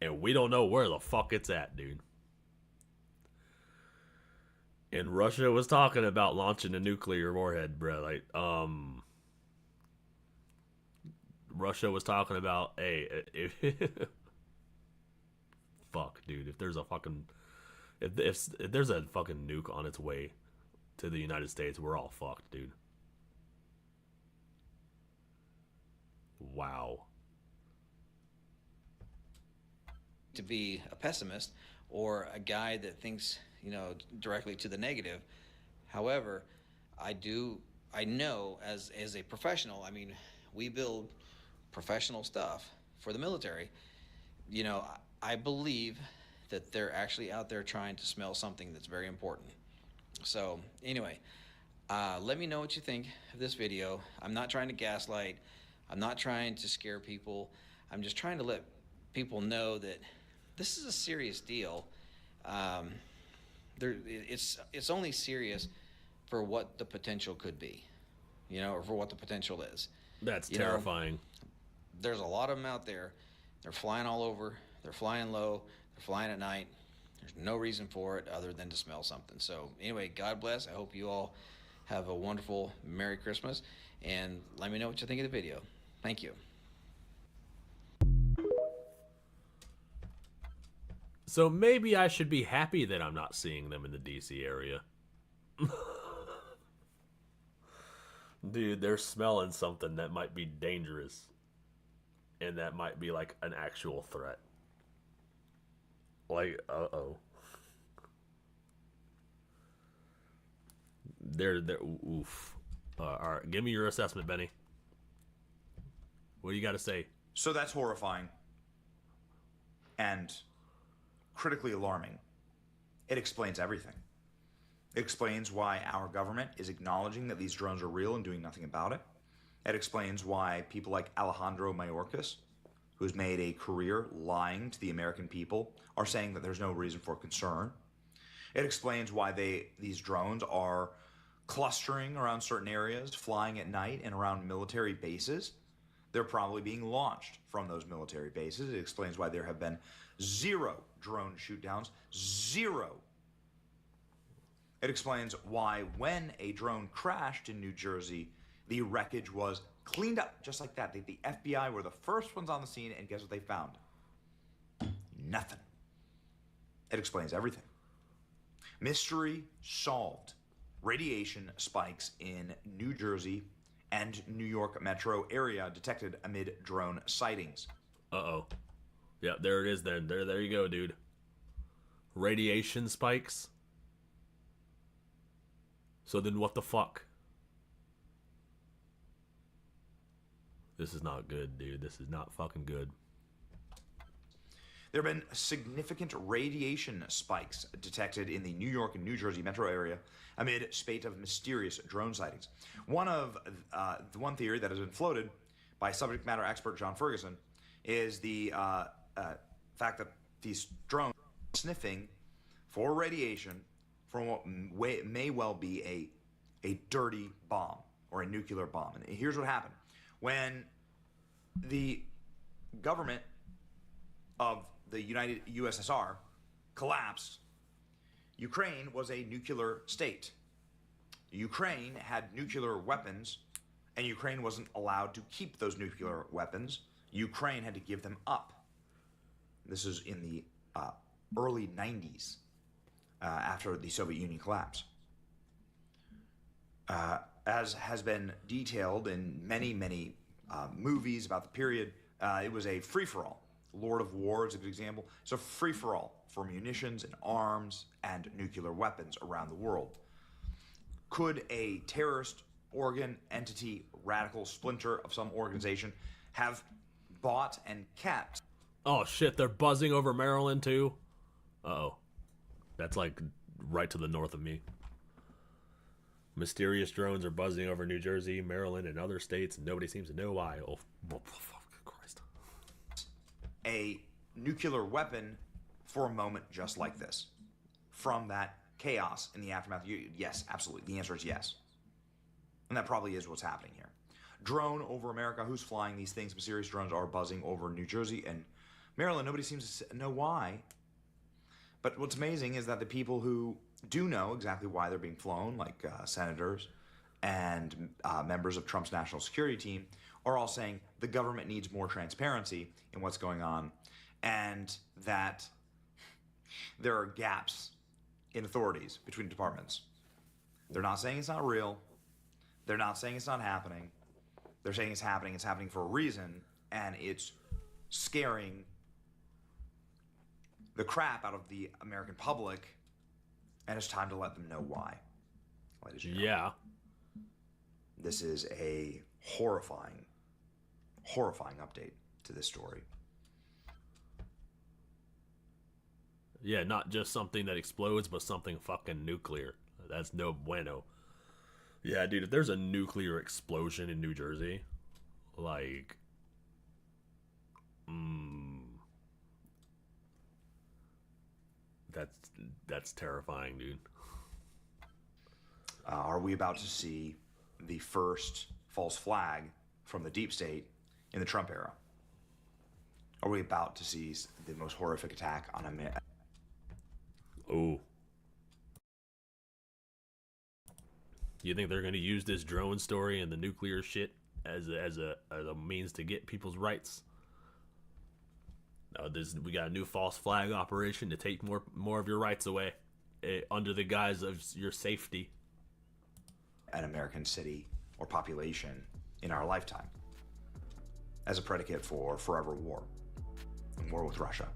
and we don't know where the fuck it's at, dude. And Russia was talking about launching a nuclear warhead, bro. Like, Russia was talking about, hey, fuck, dude. If there's a fucking, if there's a fucking nuke on its way to the United States, we're all fucked, dude. Wow. To be a pessimist or a guy that thinks, directly to the negative. However, I know as a professional, I mean, we build professional stuff for the military. I believe that they're actually out there trying to smell something that's very important. So anyway, let me know what you think of this video. I'm not trying to gaslight. I'm not trying to scare people. I'm just trying to let people know that this is a serious deal. It's only serious for what the potential could be, or for what the potential is. That's terrifying. There's a lot of them out there. They're flying all over. They're flying low. They're flying at night. There's no reason for it other than to smell something. So anyway, God bless. I hope you all have a wonderful Merry Christmas. And let me know what you think of the video. Thank you. So maybe I should be happy that I'm not seeing them in the DC area. Dude, they're smelling something that might be dangerous. And that might be like an actual threat. Like, uh-oh. They're oof. All right, give me your assessment, Benny. What do you got to say? So that's horrifying and critically alarming. It explains everything. It explains why our government is acknowledging that these drones are real and doing nothing about it. It explains why people like Alejandro Mayorkas, who's made a career lying to the American people, are saying that there's no reason for concern. It explains why these drones are clustering around certain areas, flying at night and around military bases. They're probably being launched from those military bases. It explains why there have been 0 drone shootdowns, 0. It explains why when a drone crashed in New Jersey, The wreckage was cleaned up just like that. The FBI were the first ones on the scene, and guess what they found? Nothing. It explains everything. Mystery solved. Radiation spikes in New Jersey and New York metro area detected amid drone sightings. Uh-oh. Yeah, there it is then. There you go, dude. Radiation spikes? So then what the fuck? This is not good, dude. This is not fucking good. There have been significant radiation spikes detected in the New York and New Jersey metro area amid a spate of mysterious drone sightings. One theory that has been floated by subject matter expert John Ferguson is the fact that these drones are sniffing for radiation from what may well be a dirty bomb or a nuclear bomb. And here's what happened. When the government of the United USSR collapsed, Ukraine was a nuclear state. Ukraine had nuclear weapons, and Ukraine wasn't allowed to keep those nuclear weapons. Ukraine had to give them up. This is in the early 90s, after the Soviet Union collapse. As has been detailed in many, many movies about the period, it was a free-for-all. Lord of War is a good example. It's a free-for-all for munitions and arms and nuclear weapons around the world. Could a terrorist organ, entity, radical splinter of some organization have bought and kept? Oh shit, they're buzzing over Maryland too? Uh-oh. That's like right to the north of me. Mysterious drones are buzzing over New Jersey, Maryland, and other states, and nobody seems to know why. Oh, fuck Christ. A nuclear weapon for a moment just like this. From that chaos in the aftermath? Yes, absolutely. The answer is yes. And that probably is what's happening here. Drone over America. Who's flying these things? Mysterious drones are buzzing over New Jersey and Maryland. Nobody seems to know why. But what's amazing is that the people who do know exactly why they're being flown, like senators and members of Trump's national security team, are all saying the government needs more transparency in what's going on, and that there are gaps in authorities between departments. They're not saying it's not real. They're not saying it's not happening. They're saying it's happening for a reason, and it's scaring the crap out of the American public, and it's time to let them know why. Ladies and gentlemen. Yeah. This is a horrifying, horrifying update to this story. Yeah, not just something that explodes, but something fucking nuclear. That's no bueno. Yeah, dude, if there's a nuclear explosion in New Jersey, like, that's terrifying, dude. Are we about to see the first false flag from the deep state in the Trump era? Are we about to see the most horrific attack on America? Oh. You think they're going to use this drone story and the nuclear shit as a means to get people's rights? No, we got a new false flag operation to take more of your rights away under the guise of your safety. An American city or population in our lifetime as a predicate for forever war and war with Russia.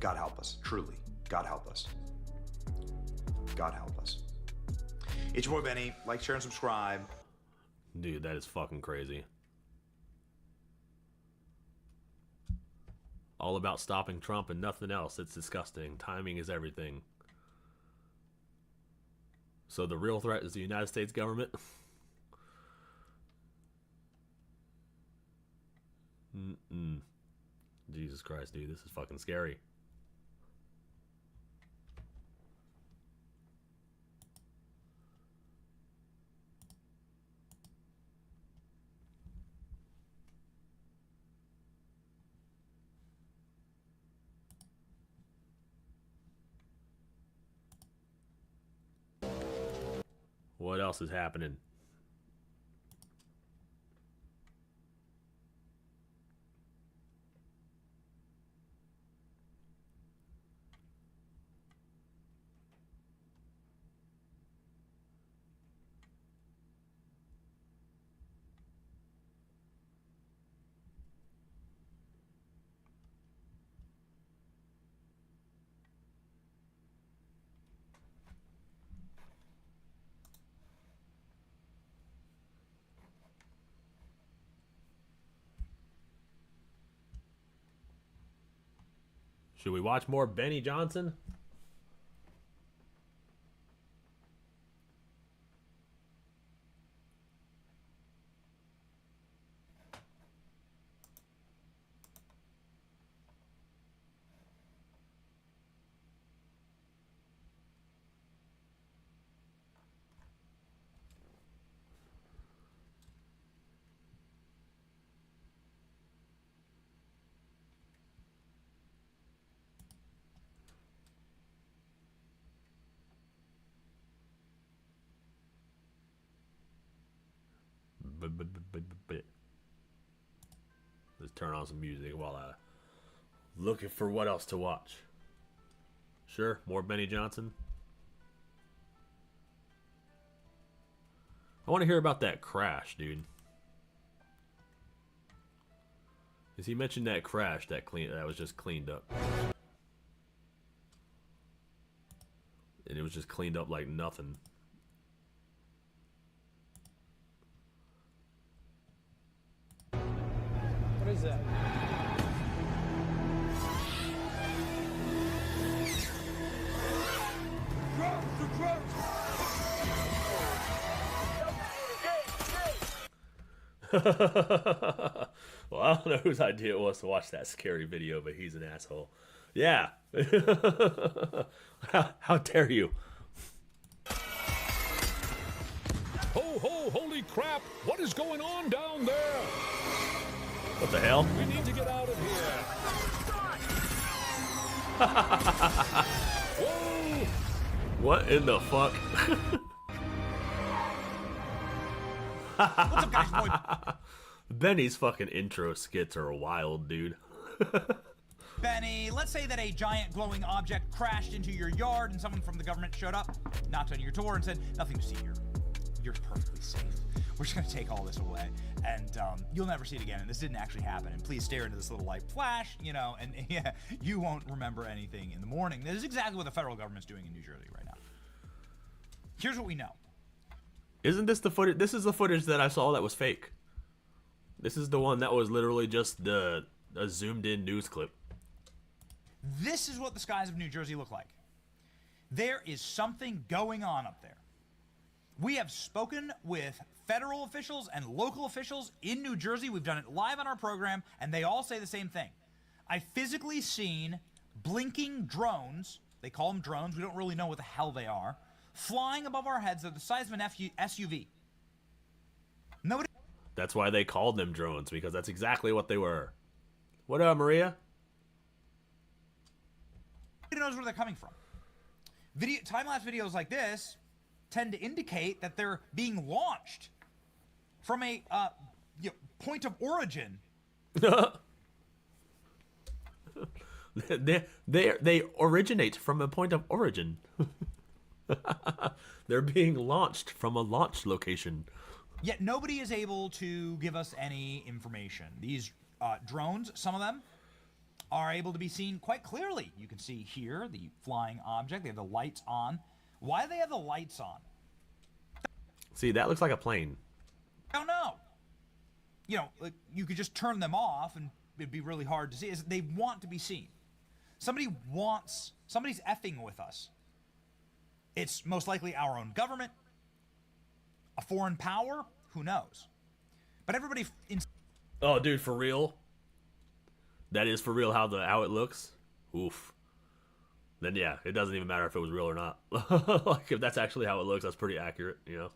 God help us, truly. God help us. God help us. It's your boy Benny. Like, share, and subscribe. Dude, that is fucking crazy. All about stopping Trump and nothing else. It's disgusting. Timing is everything. So the real threat is the United States government? Jesus Christ, dude. This is fucking scary. What else is happening? Should we watch more Benny Johnson? Let's turn on some music while I looking for what else to watch. Sure, more Benny Johnson. I want to hear about that crash, dude. Because he mentioned that crash that was just cleaned up. And it was just cleaned up like nothing. What is that? Well, I don't know whose idea it was to watch that scary video, but he's an asshole. Yeah. How dare you? Ho, ho, holy crap! What is going on down there? What the hell? We need to get out of here. Whoa! What in the fuck? What's up, guys? Boy. Benny's fucking intro skits are wild, dude. Benny, let's say that a giant glowing object crashed into your yard and someone from the government showed up, knocked on your door and said, nothing to see here. You're perfectly safe. We're just going to take all this away, and you'll never see it again, and this didn't actually happen, and please stare into this little light flash, you know, and yeah, you won't remember anything in the morning. This is exactly what the federal government's doing in New Jersey right now. Here's what we know. Isn't this the footage? This is the footage that I saw that was fake. This is the one that was literally just a zoomed-in news clip. This is what the skies of New Jersey look like. There is something going on up there. We have spoken with federal officials and local officials in New Jersey. We've done it live on our program, and they all say the same thing. I physically seen blinking drones, they call them drones, we don't really know what the hell they are, flying above our heads. They're the size of an SUV. Nobody... That's why they called them drones, because that's exactly what they were. What up, Maria? Nobody knows where they're coming from. Time-lapse videos like this tend to indicate that they're being launched from a point of origin. they originate from a point of origin. They're being launched from a launch location. Yet nobody is able to give us any information. These drones, some of them, are able to be seen quite clearly. You can see here the flying object. They have the lights on. Why do they have the lights on? See, that looks like a plane. I don't know. You know, like, you could just turn them off and it'd be really hard to see. They want to be seen. Somebody's effing with us. It's most likely our own government, a foreign power, who knows? But everybody... Oh, dude, for real? That is for real how it looks? Oof. Then yeah, it doesn't even matter if it was real or not. Like, if that's actually how it looks, that's pretty accurate, you know?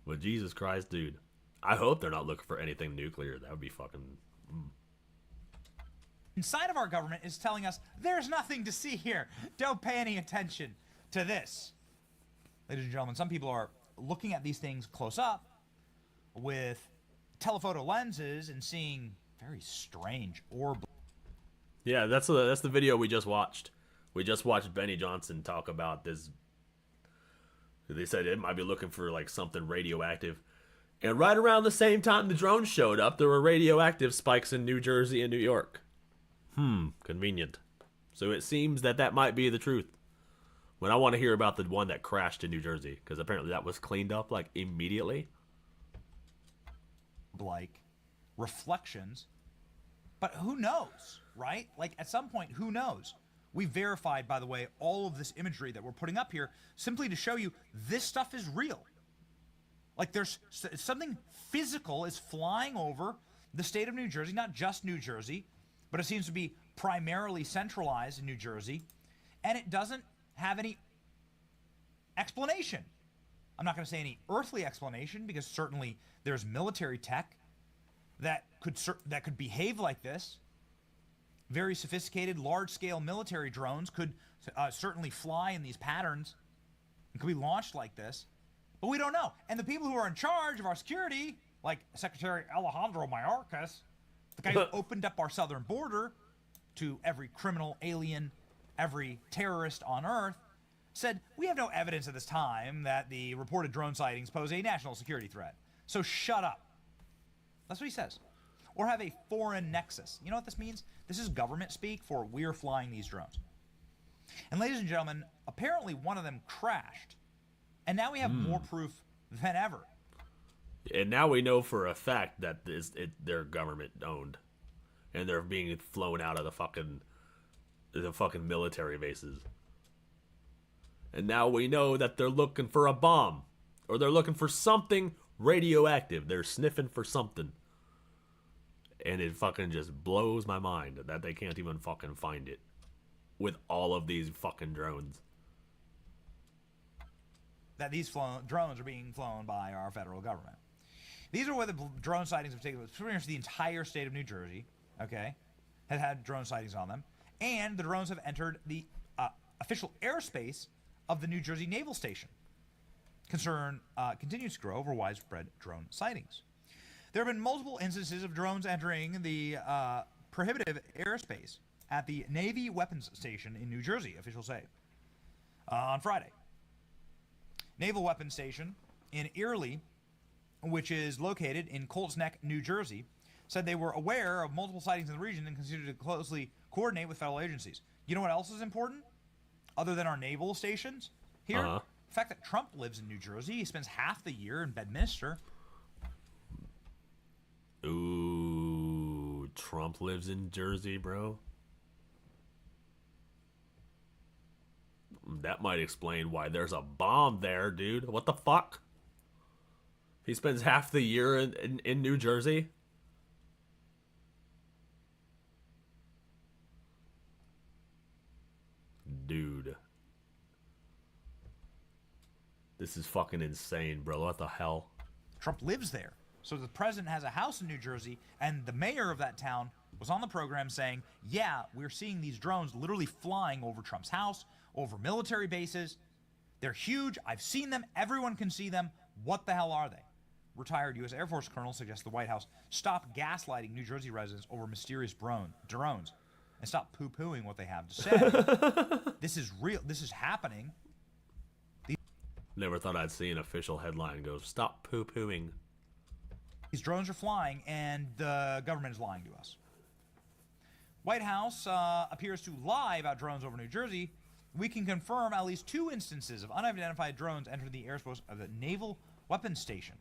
But Jesus Christ, dude. I hope they're not looking for anything nuclear. That would be fucking... Inside of our government is telling us, there's nothing to see here. Don't pay any attention to this. Ladies and gentlemen, some people are looking at these things close up with telephoto lenses and seeing very strange orb. Yeah, that's the video we just watched. We just watched Benny Johnson talk about this. They said it might be looking for like something radioactive. And right around the same time the drones showed up, there were radioactive spikes in New Jersey and New York. Convenient. So it seems that might be the truth. But I want to hear about the one that crashed in New Jersey, because apparently that was cleaned up like immediately. Like reflections But who knows, right? Like, at some point, who knows? We verified, by the way, all of this imagery that we're putting up here simply to show you this stuff is real. Like, there's something physical is flying over the state of New Jersey, not just New Jersey, but it seems to be primarily centralized in New Jersey, and it doesn't have any explanation. I'm not going to say any earthly explanation, because certainly there's military tech that could behave like this. Very sophisticated, large-scale military drones could certainly fly in these patterns and could be launched like this. But we don't know. And the people who are in charge of our security, like Secretary Alejandro Mayorkas, the guy who opened up our southern border to every criminal, alien, every terrorist on Earth, said, we have no evidence at this time that the reported drone sightings pose a national security threat. So shut up. That's what he says. Or have a foreign nexus. You know what this means? This is government speak for we're flying these drones. And ladies and gentlemen, apparently one of them crashed. And now we have more proof than ever. And now we know for a fact that they're government owned. And they're being flown out of the fucking military bases. And now we know that they're looking for a bomb. Or they're looking for something radioactive. They're sniffing for something. And it fucking just blows my mind that they can't even fucking find it. With all of these fucking drones. That these drones are being flown by our federal government. These are where the drone sightings have taken place. Pretty much the entire state of New Jersey, okay, has had drone sightings on them. And the drones have entered the official airspace of the New Jersey Naval Station. Concern continues to grow over widespread drone sightings. There have been multiple instances of drones entering the prohibitive airspace at the Navy Weapons Station in New Jersey, officials say, on Friday. Naval Weapons Station in Early, which is located in Colts Neck, New Jersey, said they were aware of multiple sightings in the region and considered to closely coordinate with federal agencies. You know what else is important? Other than our naval stations here? The fact that Trump lives in New Jersey. He spends half the year in Bedminster. Ooh, Trump lives in Jersey, bro. That might explain why there's a bomb there, dude. What the fuck? He spends half the year in New Jersey? Dude. This is fucking insane, bro. What the hell? Trump lives there. So the president has a house in New Jersey, and the mayor of that town was on the program saying, yeah, we're seeing these drones literally flying over Trump's house, over military bases. They're huge. I've seen them. Everyone can see them. What the hell are they? Retired U.S. Air Force colonel suggests the White House stop gaslighting New Jersey residents over mysterious drones and stop poo-pooing what they have to say. This is real. This is happening. Never thought I'd see an official headline go, stop poo-pooing. These drones are flying, and the government is lying to us. White House appears to lie about drones over New Jersey. We can confirm at least 2 instances of unidentified drones entered the airspace of the Naval Weapons Station.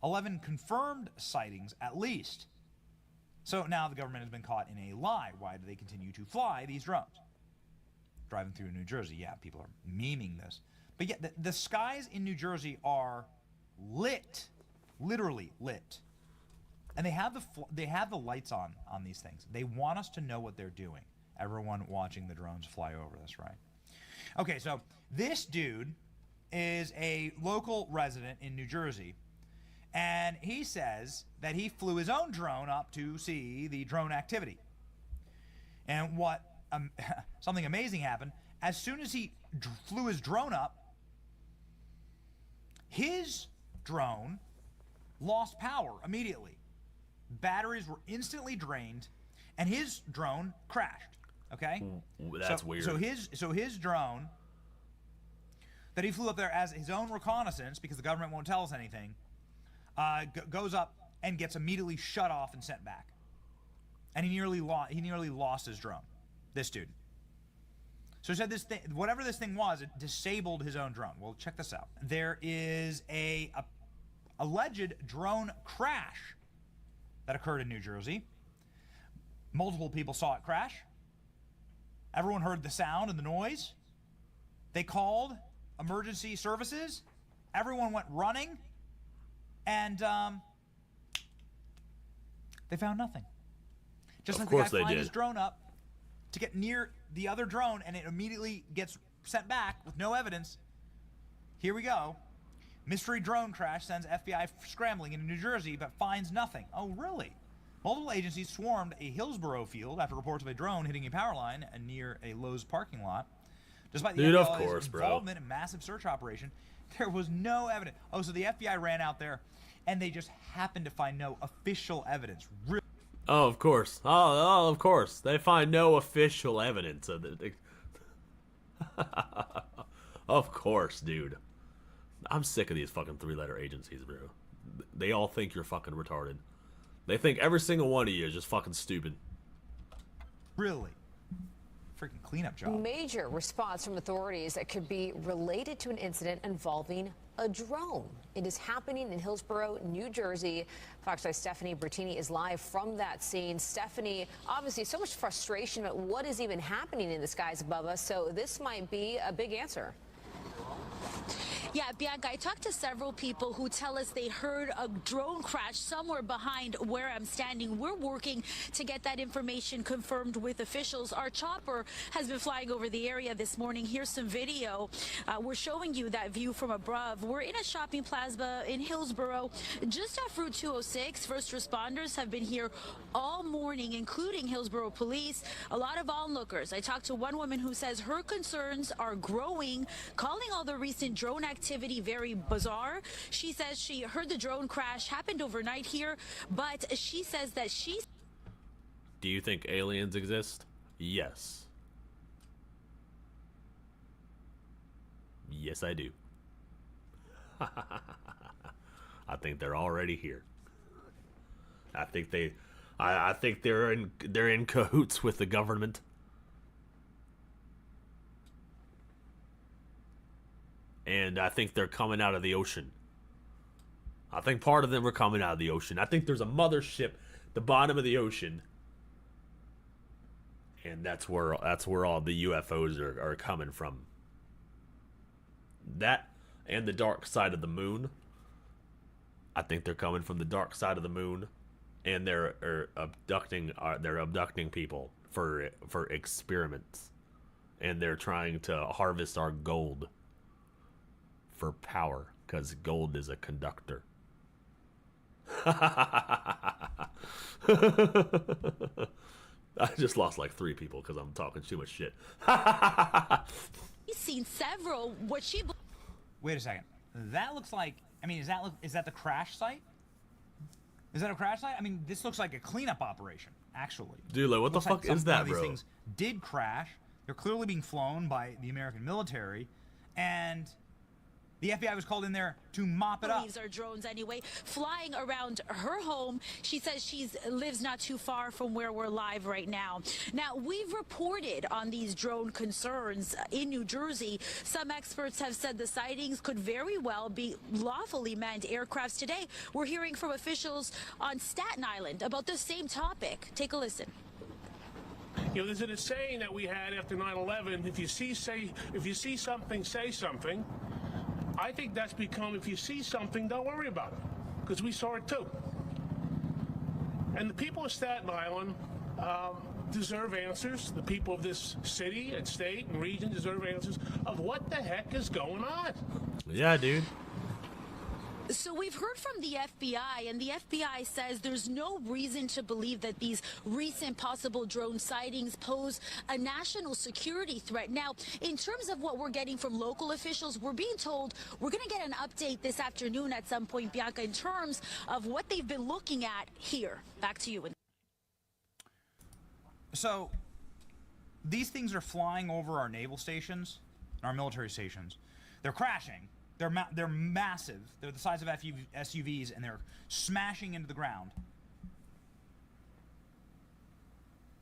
11 confirmed sightings, at least. So now the government has been caught in a lie. Why do they continue to fly these drones? Driving through New Jersey, yeah, people are memeing this. But yeah, the skies in New Jersey are lit, literally lit. And they have the lights on these things. They want us to know what they're doing. Everyone watching the drones fly over this, right? Okay, so this dude is a local resident in New Jersey, and he says that he flew his own drone up to see the drone activity. And what something amazing happened. As soon as he flew his drone up, his drone lost power immediately. Batteries were instantly drained, and his drone crashed. Okay, that's weird. So his drone that he flew up there as his own reconnaissance, because the government won't tell us anything, goes up and gets immediately shut off and sent back. And he nearly lost his drone. This dude. So he said this thing, whatever this thing was, it disabled his own drone. Well, check this out. There is a alleged drone crash that occurred in New Jersey. Multiple people saw it crash. Everyone heard the sound and the noise. They called emergency services. Everyone went running. And they found nothing. Just like the guy flying his drone up to get near the other drone, and it immediately gets sent back with no evidence. Here we go. Mystery drone crash sends FBI scrambling into New Jersey, but finds nothing. Oh, really? Multiple agencies swarmed a Hillsborough field after reports of a drone hitting a power line near a Lowe's parking lot. Despite the FBI's involvement in a massive search operation, there was no evidence. Oh, so the FBI ran out there, and they just happened to find no official evidence. Oh, of course. Oh, of course. They find no official evidence of it. Of course, dude. I'm sick of these fucking three-letter agencies, bro. They all think you're fucking retarded. They think every single one of you is just fucking stupid. Really? Freaking cleanup job. Major response from authorities that could be related to an incident involving a drone. It is happening in Hillsborough, New Jersey. Fox 5's Stephanie Bertini is live from that scene. Stephanie, obviously so much frustration about what is even happening in the skies above us, so this might be a big answer. Yeah, Bianca, I talked to several people who tell us they heard a drone crash somewhere behind where I'm standing. We're working to get that information confirmed with officials. Our chopper has been flying over the area this morning. Here's some video. We're showing you that view from above. We're in a shopping plaza in Hillsborough, just off Route 206. First responders have been here all morning, including Hillsborough police, a lot of onlookers. I talked to one woman who says her concerns are growing, calling all the recent drone activity very bizarre. She says she heard the drone crash happened overnight here, but she says that she's... Do you think aliens exist? Yes. Yes, I do. I think they're already here. I think they're in cahoots with the government. And I think they're coming out of the ocean. I think part of them are coming out of the ocean. I think there's a mothership at the bottom of the ocean. And that's where all the UFOs are coming from. That and the dark side of the moon. I think they're coming from the dark side of the moon. And they're abducting people for experiments. And they're trying to harvest our gold for power, because gold is a conductor. I just lost like 3 people because I'm talking too much shit. He's seen several. What she... Wait a second. That looks like... I mean, is that the crash site? Is that a crash site? I mean, this looks like a cleanup operation, actually. Dude, like, what the fuck is that, bro? These things did crash. They're clearly being flown by the American military, and the FBI was called in there to mop it up. Believes are drones anyway, flying around her home. She says she lives not too far from where we're live right now. Now, we've reported on these drone concerns in New Jersey. Some experts have said the sightings could very well be lawfully manned aircrafts today. We're hearing from officials on Staten Island about the same topic. Take a listen. You know, there's a saying that we had after 9/11: if you see something, say something. I think that's become, if you see something, don't worry about it, because we saw it too. And the people of Staten Island deserve answers. The people of this city and state and region deserve answers of what the heck is going on. Yeah, dude. So we've heard from the FBI, and the FBI says there's no reason to believe that these recent possible drone sightings pose a national security threat. Now, in terms of what we're getting from local officials, we're being told we're going to get an update this afternoon at some point, Bianca, in terms of what they've been looking at here. Back to you. So, these things are flying over our naval stations, our military stations. They're crashing. They're massive. They're the size of SUVs, and they're smashing into the ground.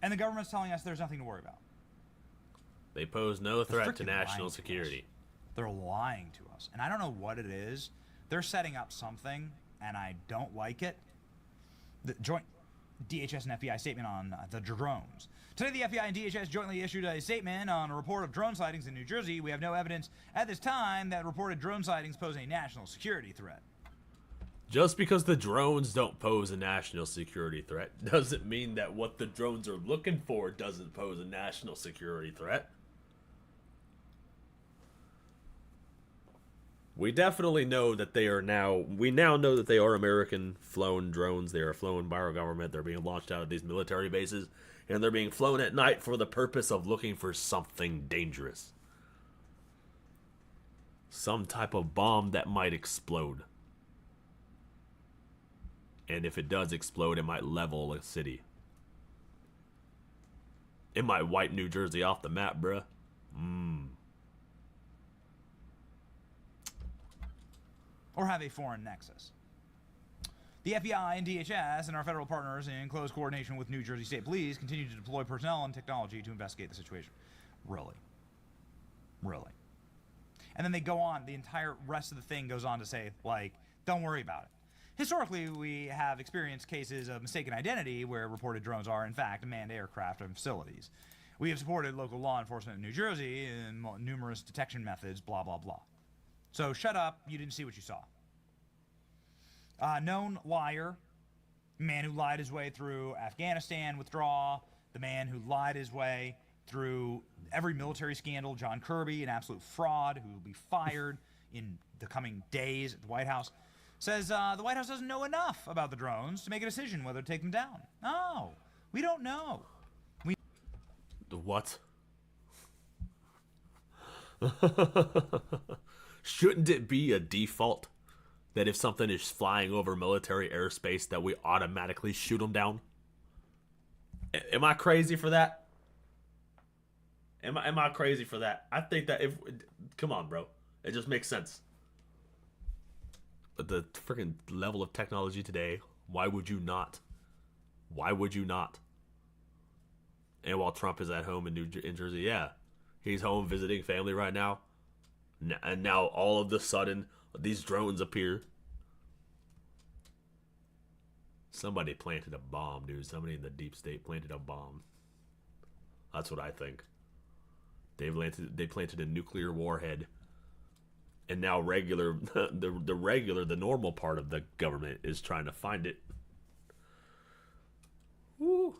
And the government's telling us there's nothing to worry about. They pose no threat to national security. They're lying to us. And I don't know what it is. They're setting up something, and I don't like it. The DHS and FBI statement on the drones. Today, the FBI and DHS jointly issued a statement on a report of drone sightings in New Jersey. We have no evidence at this time that reported drone sightings pose a national security threat. Just because the drones don't pose a national security threat doesn't mean that what the drones are looking for doesn't pose a national security threat. We definitely know that we now know that they are American flown drones. They are flown by our government. They're being launched out of these military bases, and they're being flown at night for the purpose of looking for something dangerous. Some type of bomb that might explode. And if it does explode, it might level a city. It might wipe New Jersey off the map, bruh. Or have a foreign nexus. The FBI and DHS and our federal partners, in close coordination with New Jersey State Police, continue to deploy personnel and technology to investigate the situation. Really? Really? And then they go on, the entire rest of the thing goes on to say, like, don't worry about it. Historically, we have experienced cases of mistaken identity where reported drones are, in fact, manned aircraft and facilities. We have supported local law enforcement in New Jersey in numerous detection methods, blah, blah, blah. So shut up, you didn't see what you saw. Known liar, man who lied his way through Afghanistan withdrawal, the man who lied his way through every military scandal, John Kirby, an absolute fraud who will be fired in the coming days at the White House, says the White House doesn't know enough about the drones to make a decision whether to take them down. No, we don't know. The what? Shouldn't it be a default that if something is flying over military airspace that we automatically shoot them down? Am I crazy for that? Am I crazy for that? I think that come on, bro. It just makes sense. But the freaking level of technology today, why would you not? Why would you not? And while Trump is at home in Jersey, yeah, he's home visiting family right now. And now all of a sudden, these drones appear. Somebody planted a bomb, dude. Somebody in the deep state planted a bomb. That's what I think. They planted a nuclear warhead. And now the normal part of the government is trying to find it. Woo.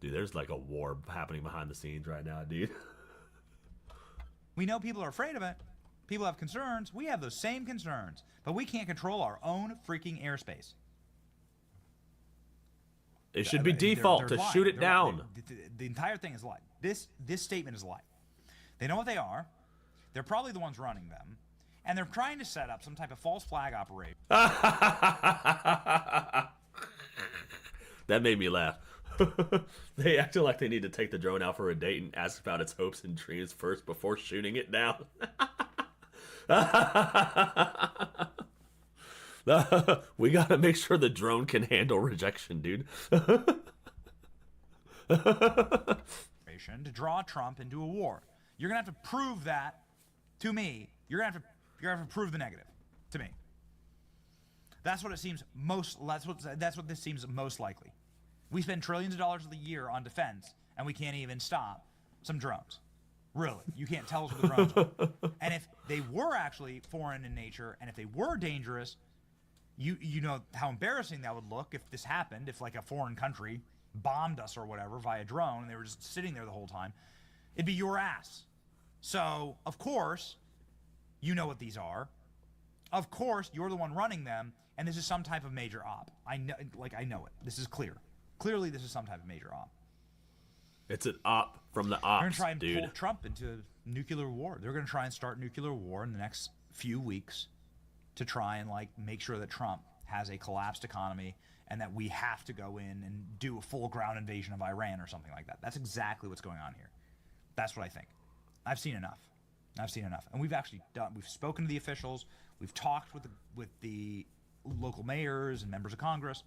Dude, there's like a war happening behind the scenes right now, dude. We know people are afraid of it. People have concerns. We have those same concerns. But we can't control our own freaking airspace. It should be default to shoot it down. The entire thing is a lie. This statement is a lie. They know what they are. They're probably the ones running them. And they're trying to set up some type of false flag operation. That made me laugh. They acted like they need to take the drone out for a date and ask about its hopes and dreams first before shooting it down. We gotta make sure the drone can handle rejection, dude. To draw Trump into a war. You're gonna have to prove that to me. You're gonna have to prove the negative to me. That's what it seems most. That's what this seems most likely. We spend trillions of dollars a year on defense, and we can't even stop some drones. Really, you can't tell us what the drones are. And if they were actually foreign in nature, and if they were dangerous, you know how embarrassing that would look if this happened. If like a foreign country bombed us or whatever via drone, and they were just sitting there the whole time, it'd be your ass. So of course, you know what these are. Of course, you're the one running them, and this is some type of major op. I know it. This is clear. Clearly, this is some type of major op. It's an op from the ops, They're going to try and dude. pull Trump into nuclear war. They're going to try and start nuclear war in the next few weeks to try and like make sure that Trump has a collapsed economy and that we have to go in and do a full ground invasion of Iran or something like that. That's exactly what's going on here. That's what I think. I've seen enough. And we've spoken to the officials. We've talked with the local mayors and members of Congress.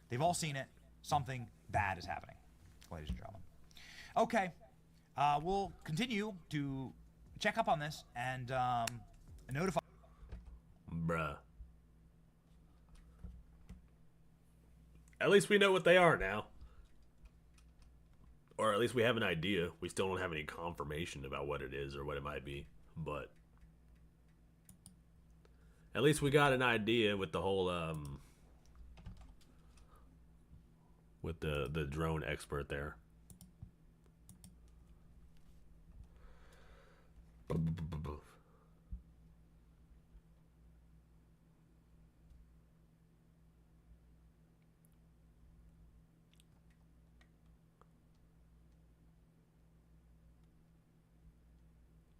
They've all seen it. Something bad is happening, ladies and gentlemen. Okay, we'll continue to check up on this and notify. Bruh. At least we know what they are now. Or at least we have an idea. We still don't have any confirmation about what it is or what it might be. But at least we got an idea with the whole with the drone expert there.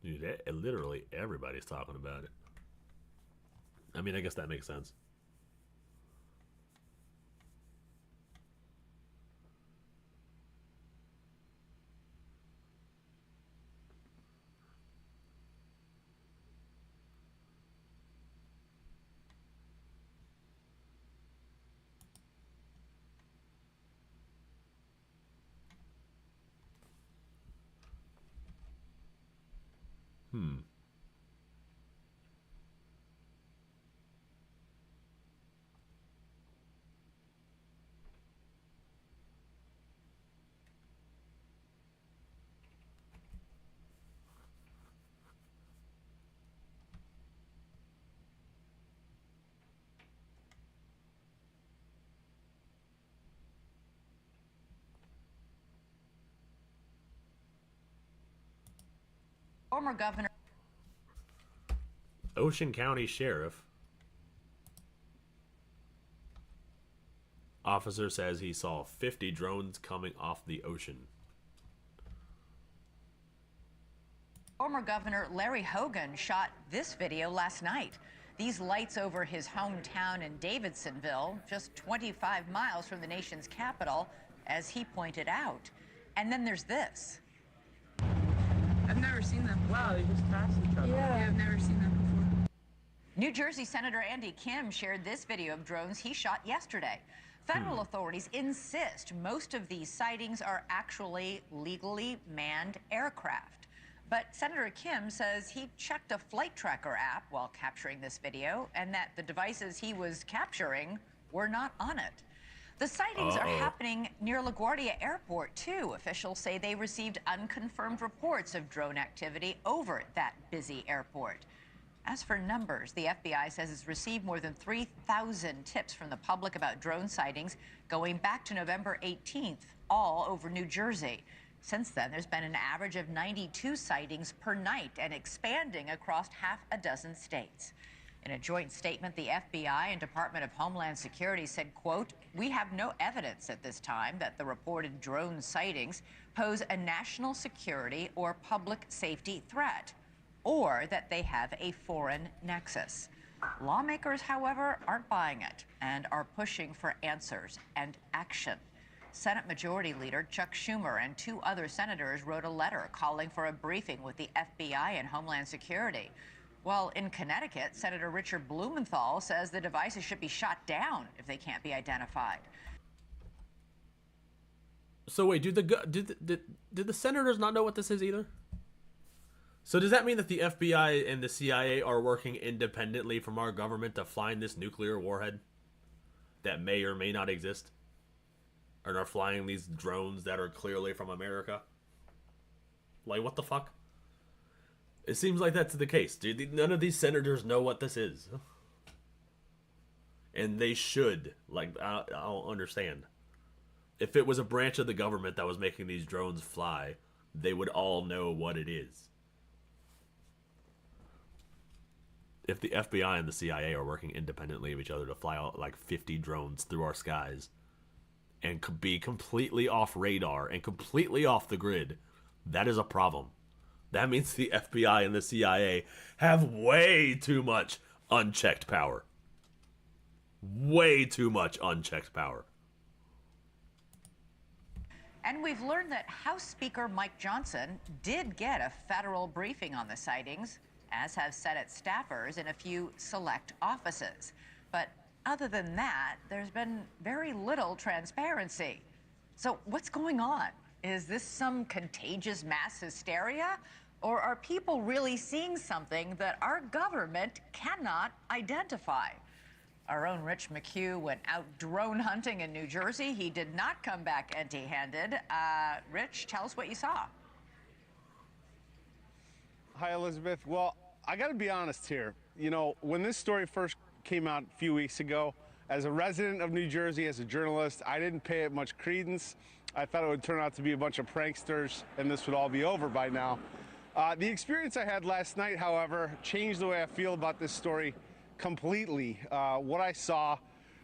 Dude, literally everybody's talking about it. I mean, I guess that makes sense. Former Governor Ocean County Sheriff officer says he saw 50 drones coming off the ocean. Former Governor Larry Hogan shot this video last night. These lights over his hometown in Davidsonville, just 25 miles from the nation's capital, as he pointed out. And then there's this. I've never seen them. Wow, they just passed each other. Yeah, I've never seen them before. New Jersey Senator Andy Kim shared this video of drones he shot yesterday. Federal authorities insist most of these sightings are actually legally manned aircraft. But Senator Kim says he checked a flight tracker app while capturing this video and that the devices he was capturing were not on it. The sightings are happening near LaGuardia Airport, too. Officials say they received unconfirmed reports of drone activity over that busy airport. As for numbers, the FBI says it's received more than 3,000 tips from the public about drone sightings going back to November 18th, all over New Jersey. Since then, there's been an average of 92 sightings per night and expanding across half a dozen states. In a joint statement, the FBI and Department of Homeland Security said, quote, "We have no evidence at this time that the reported drone sightings pose a national security or public safety threat, or that they have a foreign nexus." Lawmakers, however, aren't buying it and are pushing for answers and action. Senate Majority Leader Chuck Schumer and 2 other senators wrote a letter calling for a briefing with the FBI and Homeland Security. While in Connecticut, Senator Richard Blumenthal says the devices should be shot down if they can't be identified. So wait, did the senators not know what this is either? So does that mean that the FBI and the CIA are working independently from our government to find this nuclear warhead that may or may not exist? And are flying these drones that are clearly from America? Like, what the fuck? It seems like that's the case, dude. None of these senators know what this is. And they should. Like, I'll understand. If it was a branch of the government that was making these drones fly, they would all know what it is. If the FBI and the CIA are working independently of each other to fly out like 50 drones through our skies and could be completely off radar and completely off the grid, that is a problem. That means the FBI and the CIA have way too much unchecked power. Way too much unchecked power. And we've learned that House Speaker Mike Johnson did get a federal briefing on the sightings, as have Senate staffers in a few select offices. But other than that, there's been very little transparency. So what's going on? Is this some contagious mass hysteria? Or are people really seeing something that our government cannot identify? Our own Rich McHugh went out drone hunting in New Jersey. He did not come back empty-handed. Rich, tell us what you saw. Hi, Elizabeth. Well, I got to be honest here. You know, when this story first came out a few weeks ago, as a resident of New Jersey, as a journalist, I didn't pay it much credence. I thought it would turn out to be a bunch of pranksters and this would all be over by now. The experience I had last night, however, changed the way I feel about this story completely. What I saw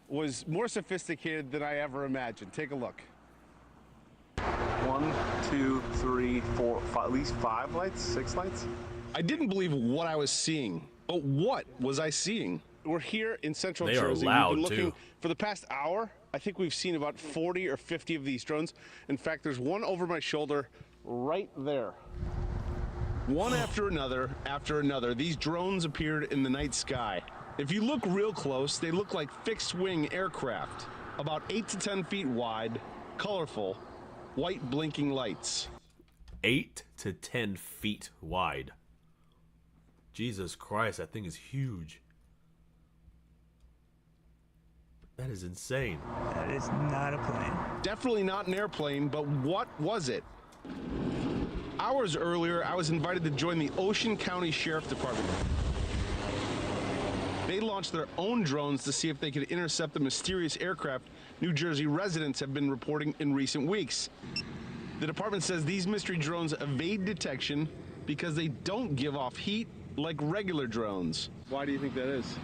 was more sophisticated than I ever imagined. Take a look. 1, 2, 3, 4, 5, at least 5 lights, 6 lights. I didn't believe what I was seeing, but what was I seeing? We're here in Central Jersey. They are loud, We've been looking too. for the past hour. I think we've seen about 40 or 50 of these drones. In fact, there's one over my shoulder right there. One after another, these drones appeared in the night sky. If you look real close, they look like fixed-wing aircraft, about 8 to 10 feet wide, colorful, white blinking lights. 8 to 10 feet wide. Jesus Christ, that thing is huge. That is insane. That is not a plane. Definitely not an airplane, but what was it? Hours earlier, I was invited to join the Ocean County Sheriff Department. They launched their own drones to see if they could intercept the mysterious aircraft New Jersey residents have been reporting in recent weeks. The department says these mystery drones evade detection because they don't give off heat like regular drones. Why do you think that is?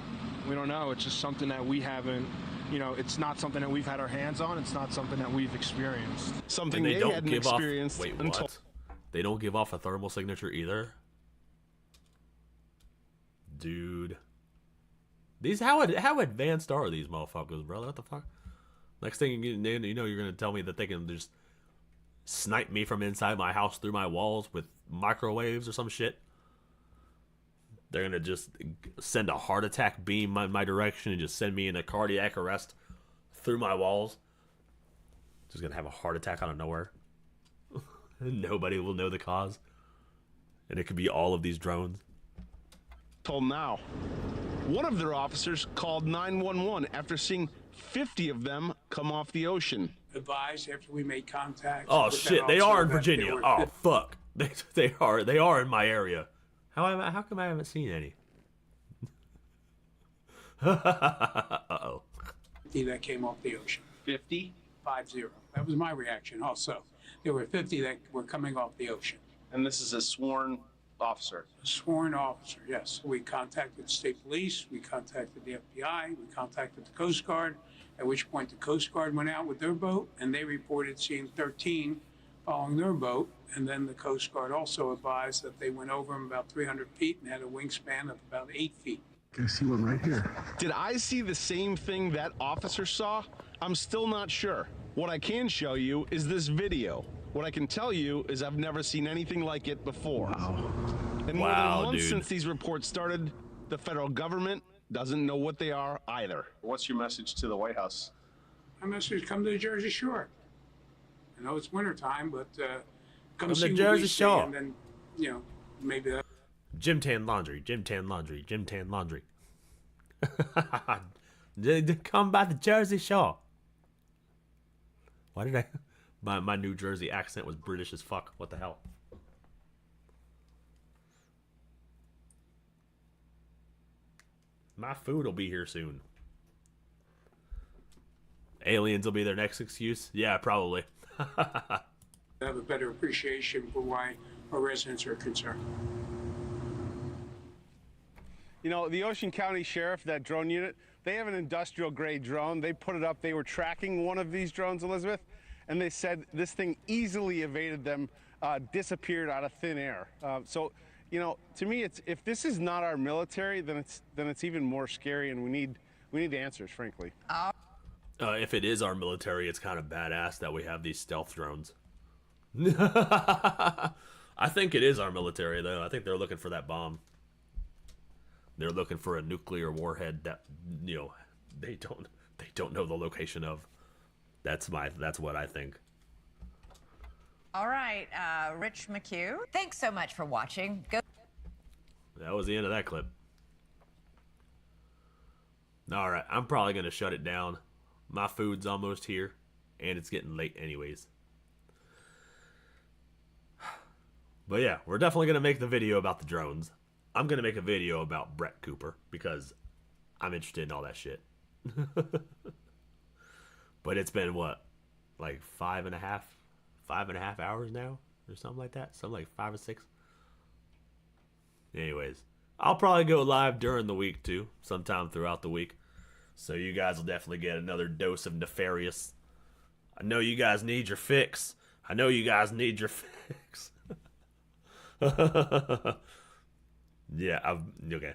We don't know. It's just something that we haven't, you know, it's not something that we've had our hands on. It's not something that we've experienced. Something And they don't hadn't give off. experienced Wait, until. what? They don't give off a thermal signature either? Dude. These how advanced are these motherfuckers, brother? What the fuck? Next thing you know, you're gonna tell me that they can just snipe me from inside my house through my walls with microwaves or some shit. They're gonna just send a heart attack beam in my direction and just send me in a cardiac arrest through my walls. Just gonna have a heart attack out of nowhere. Nobody will know the cause. And it could be all of these drones. Till now. One of their officers called 911 after seeing 50 of them come off the ocean. Advised after we made contact. Oh with shit, that they officer are in that Virginia. they were- Oh fuck. They are in my area. How come I haven't seen any? Uh-oh. 50 that came off the ocean. 50? 50. That was my reaction also. There were 50 that were coming off the ocean. And this is a sworn officer. A sworn officer, yes. We contacted state police, we contacted the FBI, we contacted the Coast Guard, at which point the Coast Guard went out with their boat and they reported seeing 13 following their boat. And then the Coast Guard also advised that they went over them about 300 feet and had a wingspan of about 8 feet. I see one right here. Did I see the same thing that officer saw? I'm still not sure. What I can show you is this video. What I can tell you is I've never seen anything like it before. Wow. And more than a month since these reports started, the federal government doesn't know what they are either. What's your message to the White House? My message: come to the Jersey Shore. I know it's wintertime, but come Come see to what Jersey we see, Shore. and then, you know, maybe that. Gym tan laundry, gym tan laundry, gym tan laundry. Come by the Jersey Shore. Why did I? My New Jersey accent was British as fuck. What the hell? My food will be here soon. Aliens will be their next excuse? Yeah, probably. Have a better appreciation for why our residents are concerned. You know, the Ocean County Sheriff, that drone unit, they have an industrial grade drone. They put it up. They were tracking one of these drones, Elizabeth, and they said this thing easily evaded them, disappeared out of thin air. So, you know, to me, it's if this is not our military, then it's even more scary, and we need answers, frankly. If it is our military, it's kind of badass that we have these stealth drones. I think it is our military, though. I think they're looking for that bomb. They're looking for a nuclear warhead that, you know, they don't know the location of. That's what I think. All right, Rich McHugh. Thanks so much for watching. Go. That was the end of that clip. All right, I'm probably going to shut it down. My food's almost here, and it's getting late anyways. But yeah, we're definitely going to make the video about the drones. I'm going to make a video about Brett Cooper because I'm interested in all that shit. But it's been what? Like 5.5 hours now? Or something like that? Something like 5 or 6? Anyways, I'll probably go live during the week too, sometime throughout the week. So you guys will definitely get another dose of nefarious. I know you guys need your fix. I know you guys need your fix. Yeah, okay.